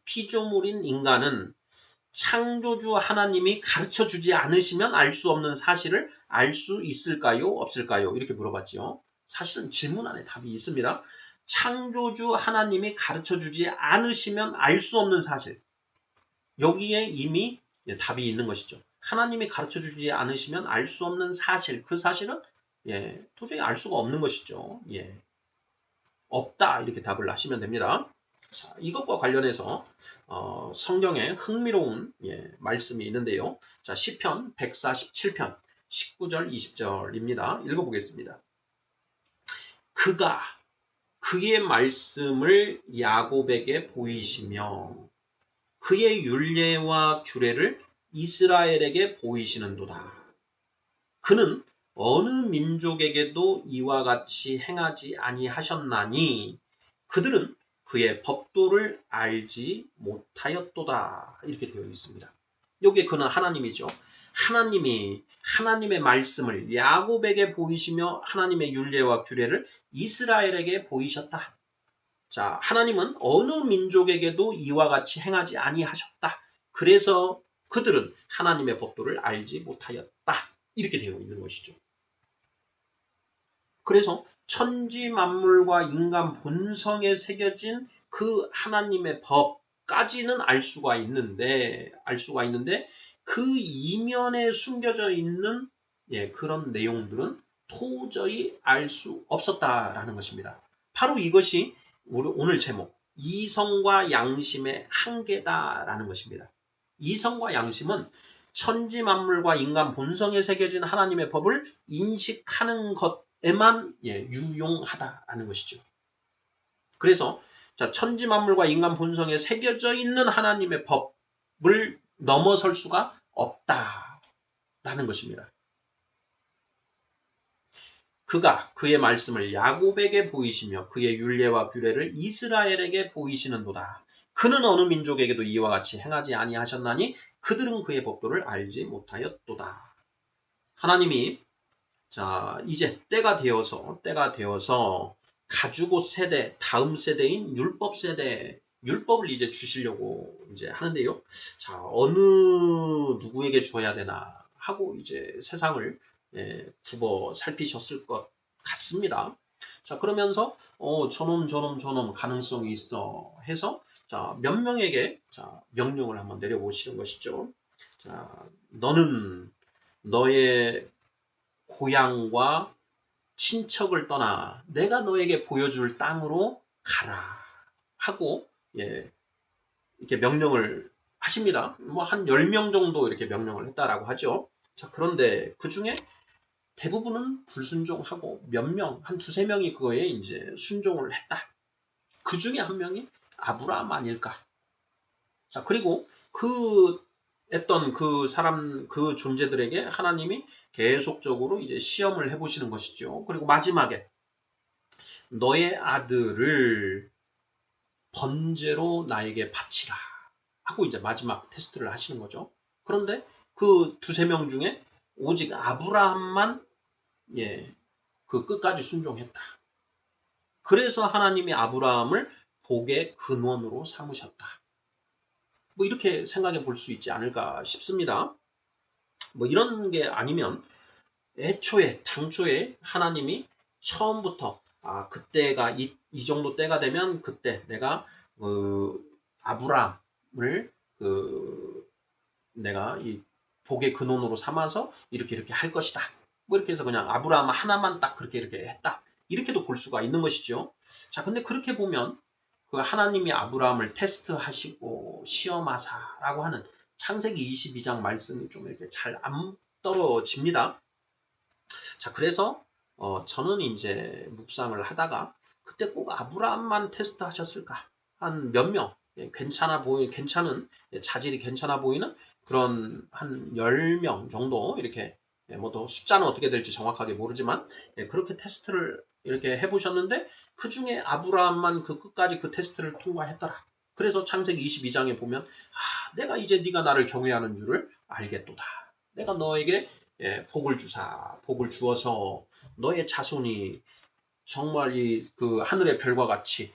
창조주 하나님이 가르쳐주지 않으시면 알 수 없는 사실을 알 수 있을까요? 없을까요? 이렇게 물어봤죠. 사실은 질문 안에 답이 있습니다. 창조주 하나님이 가르쳐주지 않으시면 알 수 없는 사실. 여기에 이미 답이 있는 것이죠. 하나님이 가르쳐주지 않으시면 알 수 없는 사실. 그 사실은 도저히 알 수가 없는 것이죠. 없다 이렇게 답을 하시면 됩니다. 자, 이것과 관련해서 성경에 흥미로운 말씀이 있는데요. 자, 시편 147편 19절 20절입니다. 읽어보겠습니다. 그가 그의 말씀을 야곱에게 보이시며 그의 율례와 규례를 이스라엘에게 보이시는도다. 그는 어느 민족에게도 이와 같이 행하지 아니하셨나니 그들은 그의 법도를 알지 못하였도다. 이렇게 되어 있습니다. 여기에 그는 하나님이죠. 하나님이 하나님의 말씀을 야곱에게 보이시며 하나님의 율례와 규례를 이스라엘에게 보이셨다. 자, 하나님은 어느 민족에게도 이와 같이 행하지 아니하셨다. 그래서 그들은 하나님의 법도를 알지 못하였다. 이렇게 되어 있는 것이죠. 그래서 천지 만물과 인간 본성에 새겨진 그 하나님의 법까지는 알 수가 있는데 그 이면에 숨겨져 있는 그런 내용들은 도저히 알 수 없었다라는 것입니다. 바로 이것이 우리 오늘 제목 이성과 양심의 한계다라는 것입니다. 이성과 양심은 천지 만물과 인간 본성에 새겨진 하나님의 법을 인식하는 것에만 유용하다라는 것이죠. 그래서 자, 천지 만물과 인간 본성에 새겨져 있는 하나님의 법을 넘어설 수가 없다라는 것입니다. 그가 그의 말씀을 야곱에게 보이시며 그의 율례와 규례를 이스라엘에게 보이시는도다. 그는 어느 민족에게도 이와 같이 행하지 아니하셨나니 그들은 그의 법도를 알지 못하였도다. 하나님이 자 이제 때가 되어서 가죽 옷 세대 다음 세대인 율법 세대 율법을 이제 주시려고 이제 하는데요. 자 어느 누구에게 주어야 되나 하고 이제 세상을 두고 살피셨을 것 같습니다. 자 그러면서 저놈 가능성이 있어 해서 자 몇 명에게 자 명령을 한번 내려보시는 것이죠. 자 너는 너의 고향과 친척을 떠나 내가 너에게 보여줄 땅으로 가라 하고 이렇게 명령을 하십니다. 뭐 한 10명 정도 이렇게 명령을 했다라고 하죠. 자 그런데 그 중에 대부분은 불순종하고 몇 명, 한 두세 명이 그거에 이제 순종을 했다. 그 중에 한 명이 아브라함 아닐까. 자, 그리고 했던 그 사람, 그 존재들에게 하나님이 계속적으로 이제 시험을 해보시는 것이죠. 그리고 마지막에 너의 아들을 번제로 나에게 바치라 하고 이제 마지막 테스트를 하시는 거죠. 그런데 그 두세 명 중에 오직 아브라함만 그 끝까지 순종했다. 그래서 하나님이 아브라함을 복의 근원으로 삼으셨다. 뭐 이렇게 생각해 볼 수 있지 않을까 싶습니다. 뭐 이런 게 아니면 당초에 하나님이 처음부터 그때가 이 정도 때가 되면 그때 내가 아브라함을 내가 이 복의 근원으로 삼아서 이렇게 할 것이다. 뭐 이렇게 해서 그냥 아브라함 하나만 딱 그렇게 했다. 이렇게도 볼 수가 있는 것이죠. 자, 근데 그렇게 보면 그 하나님이 아브라함을 테스트하시고 시험하사라고 하는 창세기 22장 말씀이 좀 이렇게 잘 안 떨어집니다. 자, 그래서 저는 이제 묵상을 하다가 그때 꼭 아브라함만 테스트하셨을까? 한 몇 명, 괜찮은 자질이 괜찮아 보이는 그런 한 10명 정도 이렇게 뭐 또 숫자는 어떻게 될지 정확하게 모르지만 그렇게 테스트를 이렇게 해보셨는데 그 중에 아브라함만 그 끝까지 그 테스트를 통과했더라. 그래서 창세기 22장에 보면 내가 이제 네가 나를 경외하는 줄을 알겠도다. 내가 너에게 복을 주어서 너의 자손이 정말 그 하늘의 별과 같이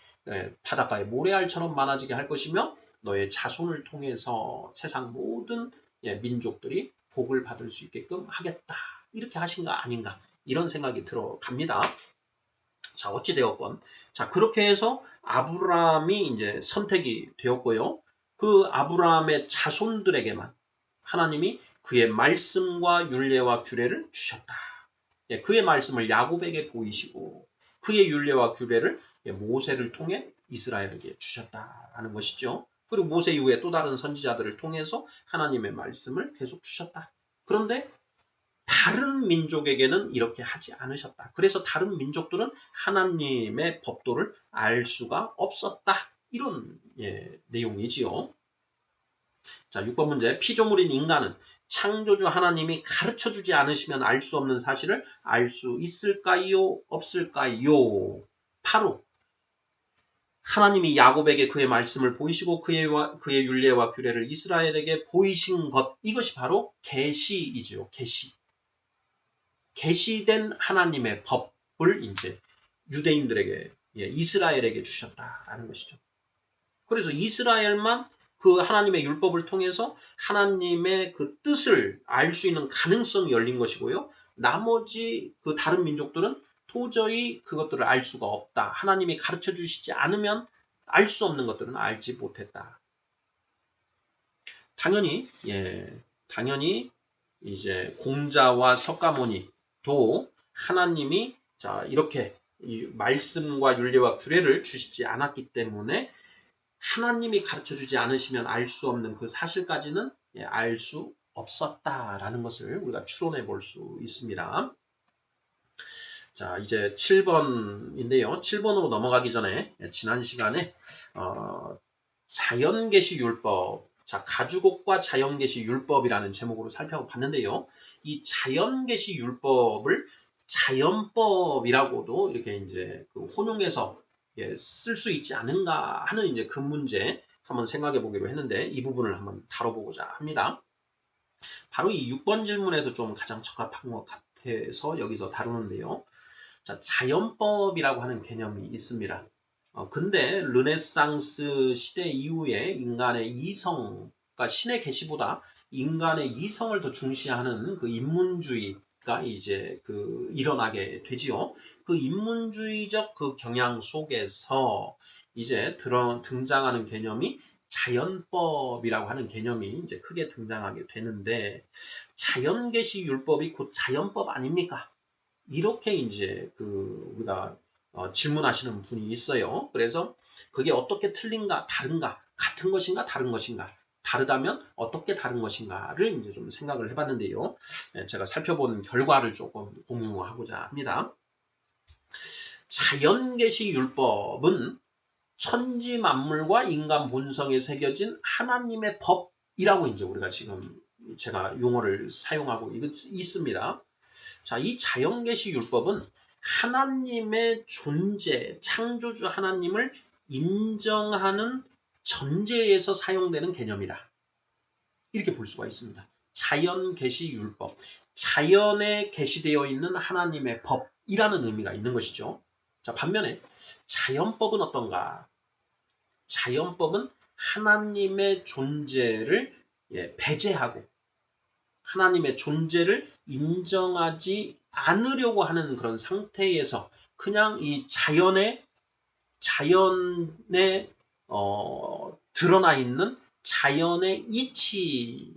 바닷가의 모래알처럼 많아지게 할 것이며 너의 자손을 통해서 세상 모든 민족들이 복을 받을 수 있게끔 하겠다. 이렇게 하신 거 아닌가 이런 생각이 들어갑니다. 자 어찌되었건 자 그렇게 해서 아브라함이 이제 선택이 되었고요. 그 아브라함의 자손들에게만 하나님이 그의 말씀과 율례와 규례를 주셨다. 그의 말씀을 야곱에게 보이시고 그의 율례와 규례를 모세를 통해 이스라엘에게 주셨다라는 것이죠. 그리고 모세 이후에 또 다른 선지자들을 통해서 하나님의 말씀을 계속 주셨다. 그런데 다른 민족에게는 이렇게 하지 않으셨다. 그래서 다른 민족들은 하나님의 법도를 알 수가 없었다. 이런 내용이지요. 자, 6번 문제. 피조물인 인간은 창조주 하나님이 가르쳐주지 않으시면 알 수 없는 사실을 알 수 있을까요? 없을까요? 바로 하나님이 야곱에게 그의 말씀을 보이시고 그의 율례와 규례를 이스라엘에게 보이신 것, 이것이 바로 계시이지요. 계시된 하나님의 법을 이제 유대인들에게, 이스라엘에게 주셨다라는 것이죠. 그래서 이스라엘만 그 하나님의 율법을 통해서 하나님의 그 뜻을 알 수 있는 가능성이 열린 것이고요. 나머지 그 다른 민족들은 도저히 그것들을 알 수가 없다. 하나님이 가르쳐 주시지 않으면 알 수 없는 것들은 알지 못했다. 당연히 이제 공자와 석가모니도 하나님이 자 이렇게 이 말씀과 율례와 규례를 주시지 않았기 때문에 하나님이 가르쳐 주지 않으시면 알 수 없는 그 사실까지는 알 수 없었다라는 것을 우리가 추론해 볼 수 있습니다. 자, 이제 7번인데요. 7번으로 넘어가기 전에 지난 시간에 자연계시 율법, 자, 가주곡과 자연계시 율법이라는 제목으로 살펴봤는데요. 이 자연계시 율법을 자연법이라고도 이렇게 이제 그 혼용해서 쓸 수 있지 않은가 하는 이제 그 문제 한번 생각해 보기로 했는데 이 부분을 한번 다뤄보고자 합니다. 바로 이 6번 질문에서 좀 가장 적합한 것 같아서 여기서 다루는데요. 자, 자연법이라고 하는 개념이 있습니다. 근데 르네상스 시대 이후에 인간의 이성, 그러니까 신의 계시보다 인간의 이성을 더 중시하는 그 인문주의가 이제 그 일어나게 되지요. 그 인문주의적 그 경향 속에서 이제 등장하는 개념이 자연법이라고 하는 개념이 이제 크게 등장하게 되는데 자연계시 율법이 곧 자연법 아닙니까? 이렇게 이제 그 우리가 질문하시는 분이 있어요. 그래서 그게 어떻게 틀린가, 다른가, 같은 것인가, 다른 것인가, 다르다면 어떻게 다른 것인가를 이제 좀 생각을 해봤는데요. 제가 살펴본 결과를 조금 공유하고자 합니다. 자연계시 율법은 천지 만물과 인간 본성에 새겨진 하나님의 법이라고 이제 우리가 지금 제가 용어를 사용하고 있습니다. 자, 이 자연계시 율법은 하나님의 존재, 창조주 하나님을 인정하는 전제에서 사용되는 개념이다. 이렇게 볼 수가 있습니다. 자연계시 율법, 자연에 계시되어 있는 하나님의 법이라는 의미가 있는 것이죠. 자, 반면에 자연법은 어떤가? 자연법은 하나님의 존재를 배제하고 하나님의 존재를 인정하지 않으려고 하는 그런 상태에서 그냥 이 자연에 드러나 있는 자연의 이치,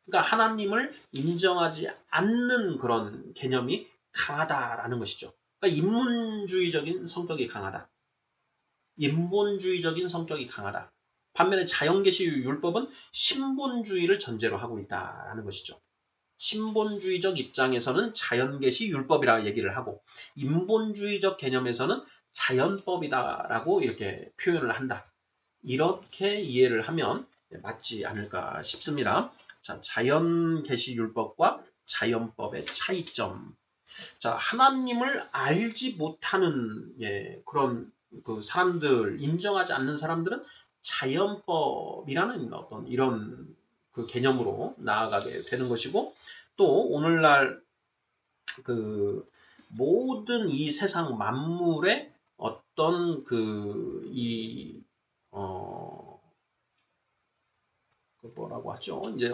그러니까 하나님을 인정하지 않는 그런 개념이 강하다라는 것이죠. 그러니까 인문주의적인 성격이 강하다. 인본주의적인 성격이 강하다. 반면에 자연계시 율법은 신본주의를 전제로 하고 있다라는 것이죠. 신본주의적 입장에서는 자연계시 율법이라 얘기를 하고 인본주의적 개념에서는 자연법이다라고 이렇게 표현을 한다. 이렇게 이해를 하면 맞지 않을까 싶습니다. 자, 자연계시 율법과 자연법의 차이점. 자, 하나님을 알지 못하는 그런 그 사람들, 인정하지 않는 사람들은 자연법이라는 어떤 이런 그 개념으로 나아가게 되는 것이고, 또 오늘날 그 모든 이 세상 만물의 어떤 뭐라고 하죠? 이제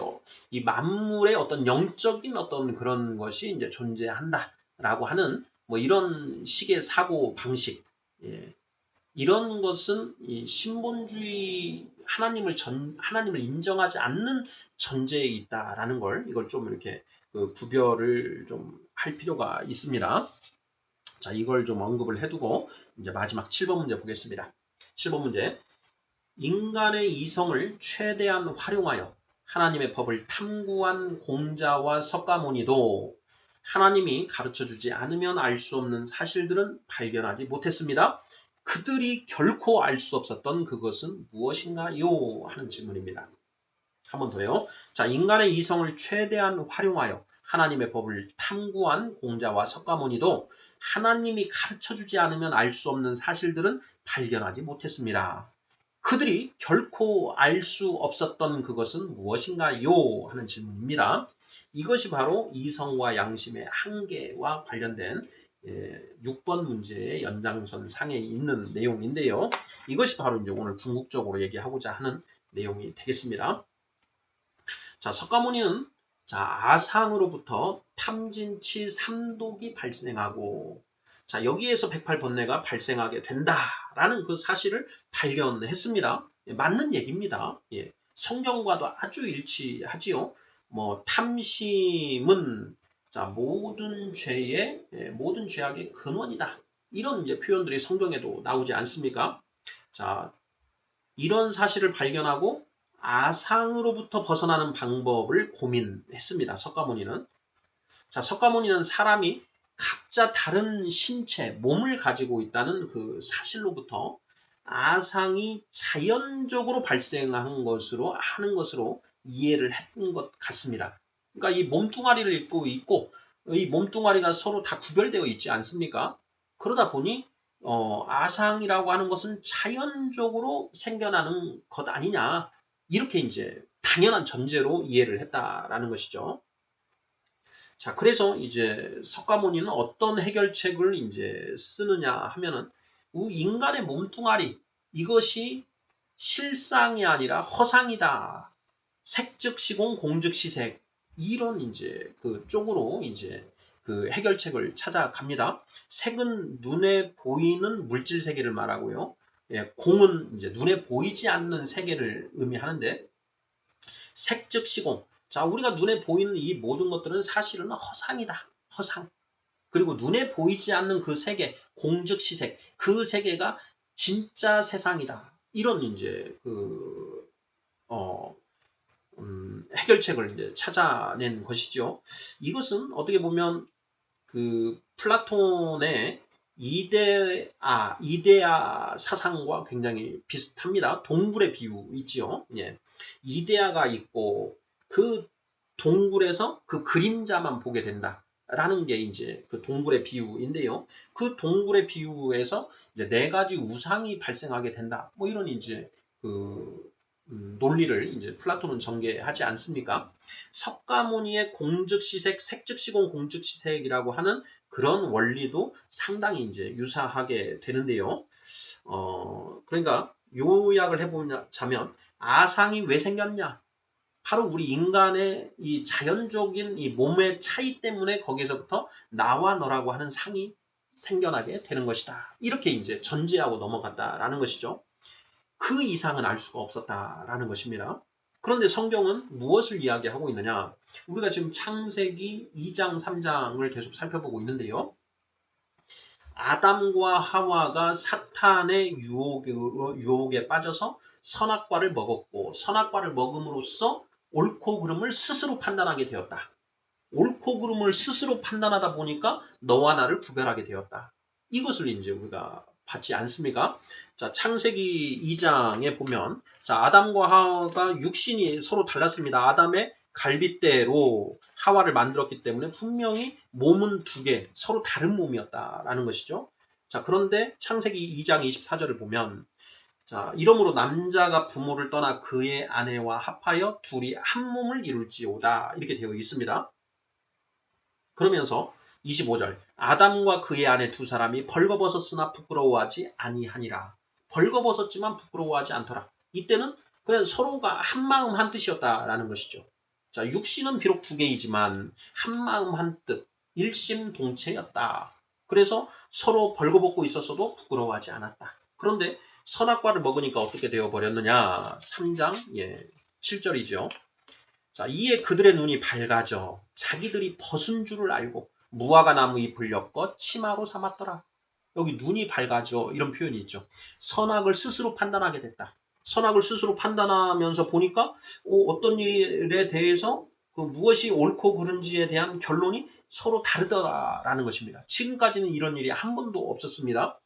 이 만물의 어떤 영적인 어떤 그런 것이 이제 존재한다라고 하는 뭐 이런 식의 사고 방식, 이런 것은 이 신본주의 하나님을 인정하지 않는 전제에 있다라는 걸 이걸 좀 이렇게 그 구별을 좀 할 필요가 있습니다. 자, 이걸 좀 언급을 해두고 이제 마지막 7번 문제 보겠습니다. 7번 문제. 인간의 이성을 최대한 활용하여 하나님의 법을 탐구한 공자와 석가모니도 하나님이 가르쳐주지 않으면 알 수 없는 사실들은 발견하지 못했습니다. 그들이 결코 알 수 없었던 그것은 무엇인가요? 하는 질문입니다. 한 번 더요. 자, 인간의 이성을 최대한 활용하여 하나님의 법을 탐구한 공자와 석가모니도 하나님이 가르쳐주지 않으면 알 수 없는 사실들은 발견하지 못했습니다. 그들이 결코 알 수 없었던 그것은 무엇인가요? 하는 질문입니다. 이것이 바로 이성과 양심의 한계와 관련된 6번 문제의 연장선 상에 있는 내용인데요. 이것이 바로 이제 오늘 궁극적으로 얘기하고자 하는 내용이 되겠습니다. 자, 석가모니는 자, 아상으로부터 탐진치 삼독이 발생하고 자, 여기에서 108번뇌가 발생하게 된다라는 그 사실을 발견했습니다. 예, 맞는 얘기입니다. 예, 성경과도 아주 일치하지요. 뭐 탐심은 자, 모든 죄악의 근원이다. 이런 이제 표현들이 성경에도 나오지 않습니까? 자, 이런 사실을 발견하고 아상으로부터 벗어나는 방법을 고민했습니다. 석가모니는. 자, 석가모니는 사람이 각자 다른 신체, 몸을 가지고 있다는 그 사실로부터 아상이 자연적으로 발생한 것으로 하는 것으로 이해를 했던 것 같습니다. 그러니까 이 몸뚱아리를 입고 있고 이 몸뚱아리가 서로 다 구별되어 있지 않습니까? 그러다 보니 아상이라고 하는 것은 자연적으로 생겨나는 것 아니냐 이렇게 이제 당연한 전제로 이해를 했다라는 것이죠. 자, 그래서 이제 석가모니는 어떤 해결책을 이제 쓰느냐 하면은 인간의 몸뚱아리 이것이 실상이 아니라 허상이다. 색즉 시공 공즉 시색 이런 이제 그 쪽으로 이제 그 해결책을 찾아갑니다. 색은 눈에 보이는 물질 세계를 말하고요. 예, 공은 이제 눈에 보이지 않는 세계를 의미하는데 색즉 시공. 자, 우리가 눈에 보이는 이 모든 것들은 사실은 허상이다. 허상. 그리고 눈에 보이지 않는 그 세계, 공즉 시색. 그 세계가 진짜 세상이다. 이런 이제 해결책을 이제 찾아낸 것이죠. 이것은 어떻게 보면 그 플라톤의 이데아 사상과 굉장히 비슷합니다. 동굴의 비유 있지요. 예. 이데아가 있고 그 동굴에서 그 그림자만 보게 된다. 라는 게 이제 그 동굴의 비유인데요. 그 동굴의 비유에서 이제 4가지 우상이 발생하게 된다. 뭐 이런 이제 그 논리를 이제 플라톤은 전개하지 않습니까? 석가모니의 공즉시색, 색즉시공 공즉시색이라고 하는 그런 원리도 상당히 이제 유사하게 되는데요. 그러니까 요약을 해보자면 아상이 왜 생겼냐? 바로 우리 인간의 이 자연적인 이 몸의 차이 때문에 거기서부터 나와 너라고 하는 상이 생겨나게 되는 것이다. 이렇게 이제 전제하고 넘어갔다라는 것이죠. 그 이상은 알 수가 없었다라는 것입니다. 그런데 성경은 무엇을 이야기하고 있느냐? 우리가 지금 창세기 2장, 3장을 계속 살펴보고 있는데요. 아담과 하와가 사탄의 유혹에 빠져서 선악과를 먹었고 선악과를 먹음으로써 옳고 그름을 스스로 판단하게 되었다. 옳고 그름을 스스로 판단하다 보니까 너와 나를 구별하게 되었다. 이것을 이제 우리가 받지 않습니까? 자, 창세기 2장에 보면 자, 아담과 하와가 육신이 서로 달랐습니다. 아담의 갈빗대로 하와를 만들었기 때문에 분명히 몸은 2개, 서로 다른 몸이었다라는 것이죠. 자, 그런데 창세기 2장 24절을 보면 자, 이러므로 남자가 부모를 떠나 그의 아내와 합하여 둘이 한 몸을 이룰지오다. 이렇게 되어 있습니다. 그러면서 25절 아담과 그의 아내 2사람이 벌거벗었으나 부끄러워하지 아니하니라. 벌거벗었지만 부끄러워하지 않더라. 이때는 그냥 서로가 한마음 한뜻이었다라는 것이죠. 자, 육신은 비록 2개이지만 한마음 한뜻 일심동체였다. 그래서 서로 벌거벗고 있었어도 부끄러워하지 않았다. 그런데 선악과를 먹으니까 어떻게 되어버렸느냐. 3장 7절이죠. 자, 이에 그들의 눈이 밝아져 자기들이 벗은 줄을 알고 무화과 나무 잎을 엮어 치마로 삼았더라. 여기 눈이 밝아져 이런 표현이 있죠. 선악을 스스로 판단하게 됐다. 선악을 스스로 판단하면서 보니까 어떤 일에 대해서 그 무엇이 옳고 그른지에 대한 결론이 서로 다르더라라는 것입니다. 지금까지는 이런 일이 한 번도 없었습니다.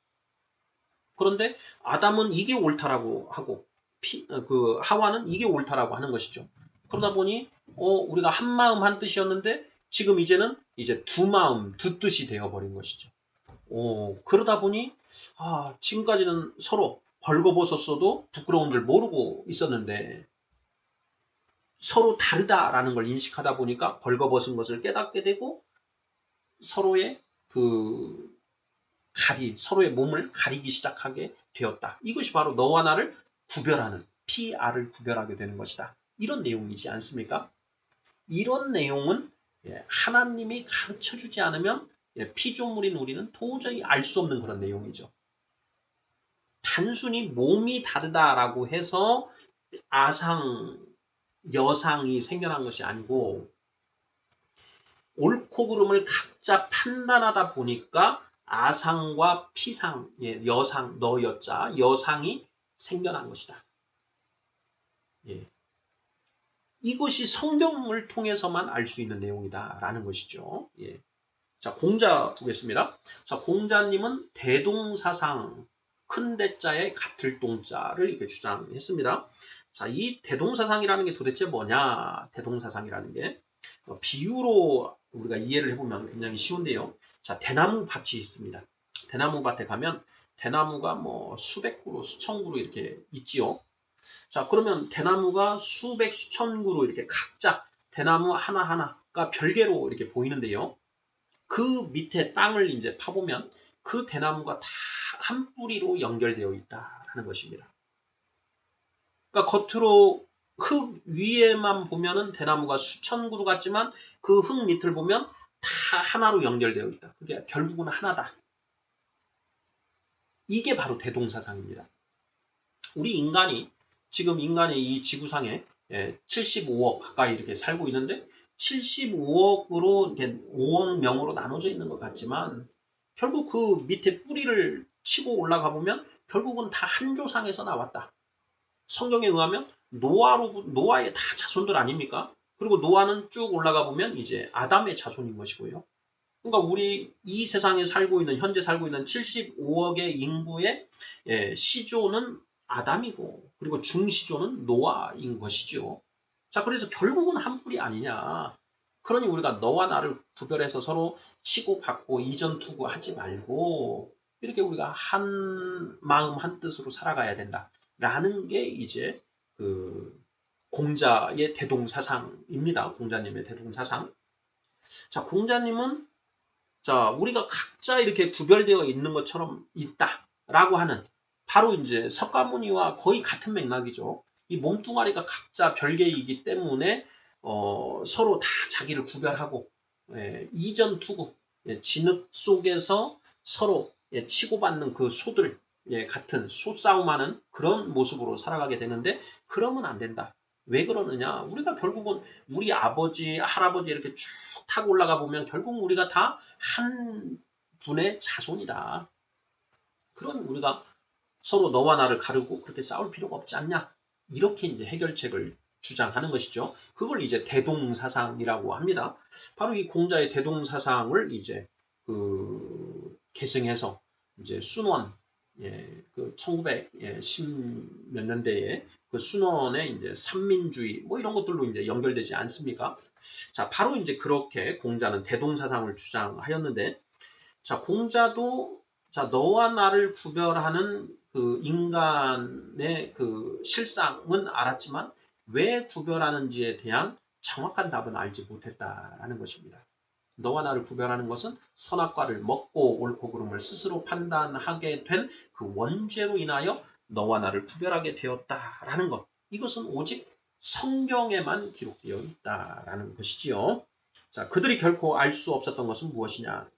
그런데 아담은 이게 옳다라고 하고 하와는 이게 옳다라고 하는 것이죠. 그러다 보니 우리가 한 마음 한 뜻이었는데 지금 이제는 이제 두 마음 두 뜻이 되어버린 것이죠. 그러다 보니 지금까지는 서로 벌거벗었어도 부끄러운 줄 모르고 있었는데 서로 다르다라는 걸 인식하다 보니까 벌거벗은 것을 깨닫게 되고 서로의 서로의 몸을 가리기 시작하게 되었다. 이것이 바로 너와 나를 구별하는, PR을 구별하게 되는 것이다. 이런 내용이지 않습니까? 이런 내용은 하나님이 가르쳐 주지 않으면 피조물인 우리는 도저히 알 수 없는 그런 내용이죠. 단순히 몸이 다르다라고 해서 아상, 여상이 생겨난 것이 아니고 옳고 그름을 각자 판단하다 보니까 아상과 피상, 여상, 너여자, 여상이 생겨난 것이다. 이것이 성경을 통해서만 알 수 있는 내용이다라는 것이죠. 자, 공자 보겠습니다. 자, 공자님은 대동사상, 큰 대자에 같을 동자를 이렇게 주장했습니다. 자, 이 대동사상이라는 게 도대체 뭐냐? 대동사상이라는 게 비유로 우리가 이해를 해보면 굉장히 쉬운데요. 자, 대나무 밭이 있습니다. 대나무 밭에 가면 대나무가 뭐 수백 그루, 수천 그루 이렇게 있지요. 자, 그러면 대나무가 수백, 수천 그루 이렇게 각자 대나무 하나하나가 별개로 이렇게 보이는데요. 그 밑에 땅을 이제 파보면 그 대나무가 다 한 뿌리로 연결되어 있다라는 것입니다. 그러니까 겉으로 흙 위에만 보면은 대나무가 수천 그루 같지만 그 흙 밑을 보면 다 하나로 연결되어 있다. 그게 결국은 하나다. 이게 바로 대동사상입니다. 우리 지금 인간이 이 지구상에 75억 가까이 이렇게 살고 있는데 75억으로 5억 명으로 나눠져 있는 것 같지만 결국 그 밑에 뿌리를 치고 올라가 보면 결국은 다 한 조상에서 나왔다. 성경에 의하면 노아의 다 자손들 아닙니까? 그리고 노아는 쭉 올라가 보면 이제 아담의 자손인 것이고요. 그러니까 우리 이 세상에 현재 살고 있는 75억의 인구의 시조는 아담이고, 그리고 중시조는 노아인 것이죠. 자, 그래서 결국은 한 뿌리 아니냐. 그러니 우리가 너와 나를 구별해서 서로 치고받고 이전투구 하지 말고, 이렇게 우리가 한 마음 한 뜻으로 살아가야 된다. 라는 게 이제 공자의 대동사상입니다. 공자님의 대동사상. 자, 공자님은 우리가 각자 이렇게 구별되어 있는 것처럼 있다라고 하는 바로 이제 석가모니와 거의 같은 맥락이죠. 이 몸뚱아리가 각자 별개이기 때문에 서로 다 자기를 구별하고 이전투구, 진흙 속에서 서로 치고받는 그 소들 같은 소싸움하는 그런 모습으로 살아가게 되는데 그러면 안 된다. 왜 그러느냐? 우리가 결국은 우리 아버지, 할아버지 이렇게 쭉 타고 올라가 보면 결국 우리가 다 한 분의 자손이다. 그럼 우리가 서로 너와 나를 가르고 그렇게 싸울 필요가 없지 않냐? 이렇게 이제 해결책을 주장하는 것이죠. 그걸 이제 대동사상이라고 합니다. 바로 이 공자의 대동사상을 이제 계승해서 이제 순원, 그 1910 몇 년대에 그 순원의 이제 삼민주의 뭐 이런 것들로 이제 연결되지 않습니까? 자, 바로 이제 그렇게 공자는 대동사상을 주장하였는데, 자, 공자도 너와 나를 구별하는 그 인간의 그 실상은 알았지만 왜 구별하는지에 대한 정확한 답은 알지 못했다라는 것입니다. 너와 나를 구별하는 것은 선악과를 먹고 옳고 그름을 스스로 판단하게 된 그 원죄로 인하여 너와 나를 구별하게 되었다라는 것. 이것은 오직 성경에만 기록되어 있다라는 것이지요. 자, 그들이 결코 알 수 없었던 것은 무엇이냐?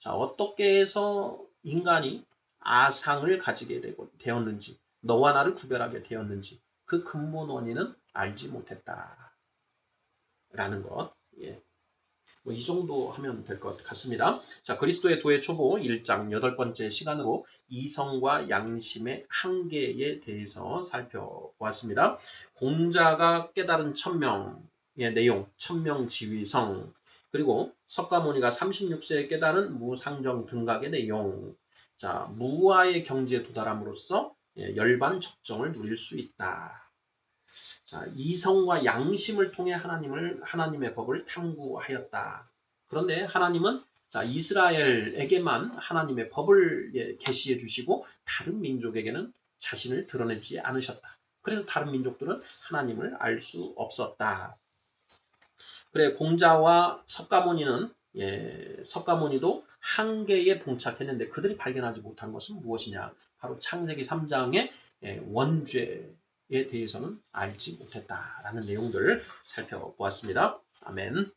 자, 어떻게 해서 인간이 아상을 가지게 되었는지, 너와 나를 구별하게 되었는지, 그 근본 원인은 알지 못했다라는 것. 뭐 이 정도 하면 될 것 같습니다. 자, 그리스도의 도의 초보 1장 8번째 시간으로 이성과 양심의 한계에 대해서 살펴보았습니다. 공자가 깨달은 천명의 내용, 천명지위성, 그리고 석가모니가 36세에 깨달은 무상정 등각의 내용, 자, 무아의 경지에 도달함으로써 열반 적정을 누릴 수 있다. 자, 이성과 양심을 통해 하나님의 법을 탐구하였다. 그런데 하나님은 자, 이스라엘에게만 하나님의 법을 계시해 주시고 다른 민족에게는 자신을 드러내지 않으셨다. 그래서 다른 민족들은 하나님을 알 수 없었다. 그래, 공자와 석가모니도 한계에 봉착했는데 그들이 발견하지 못한 것은 무엇이냐? 바로 창세기 3장의 원죄에 대해서는 알지 못했다라는 내용들을 살펴보았습니다. 아멘.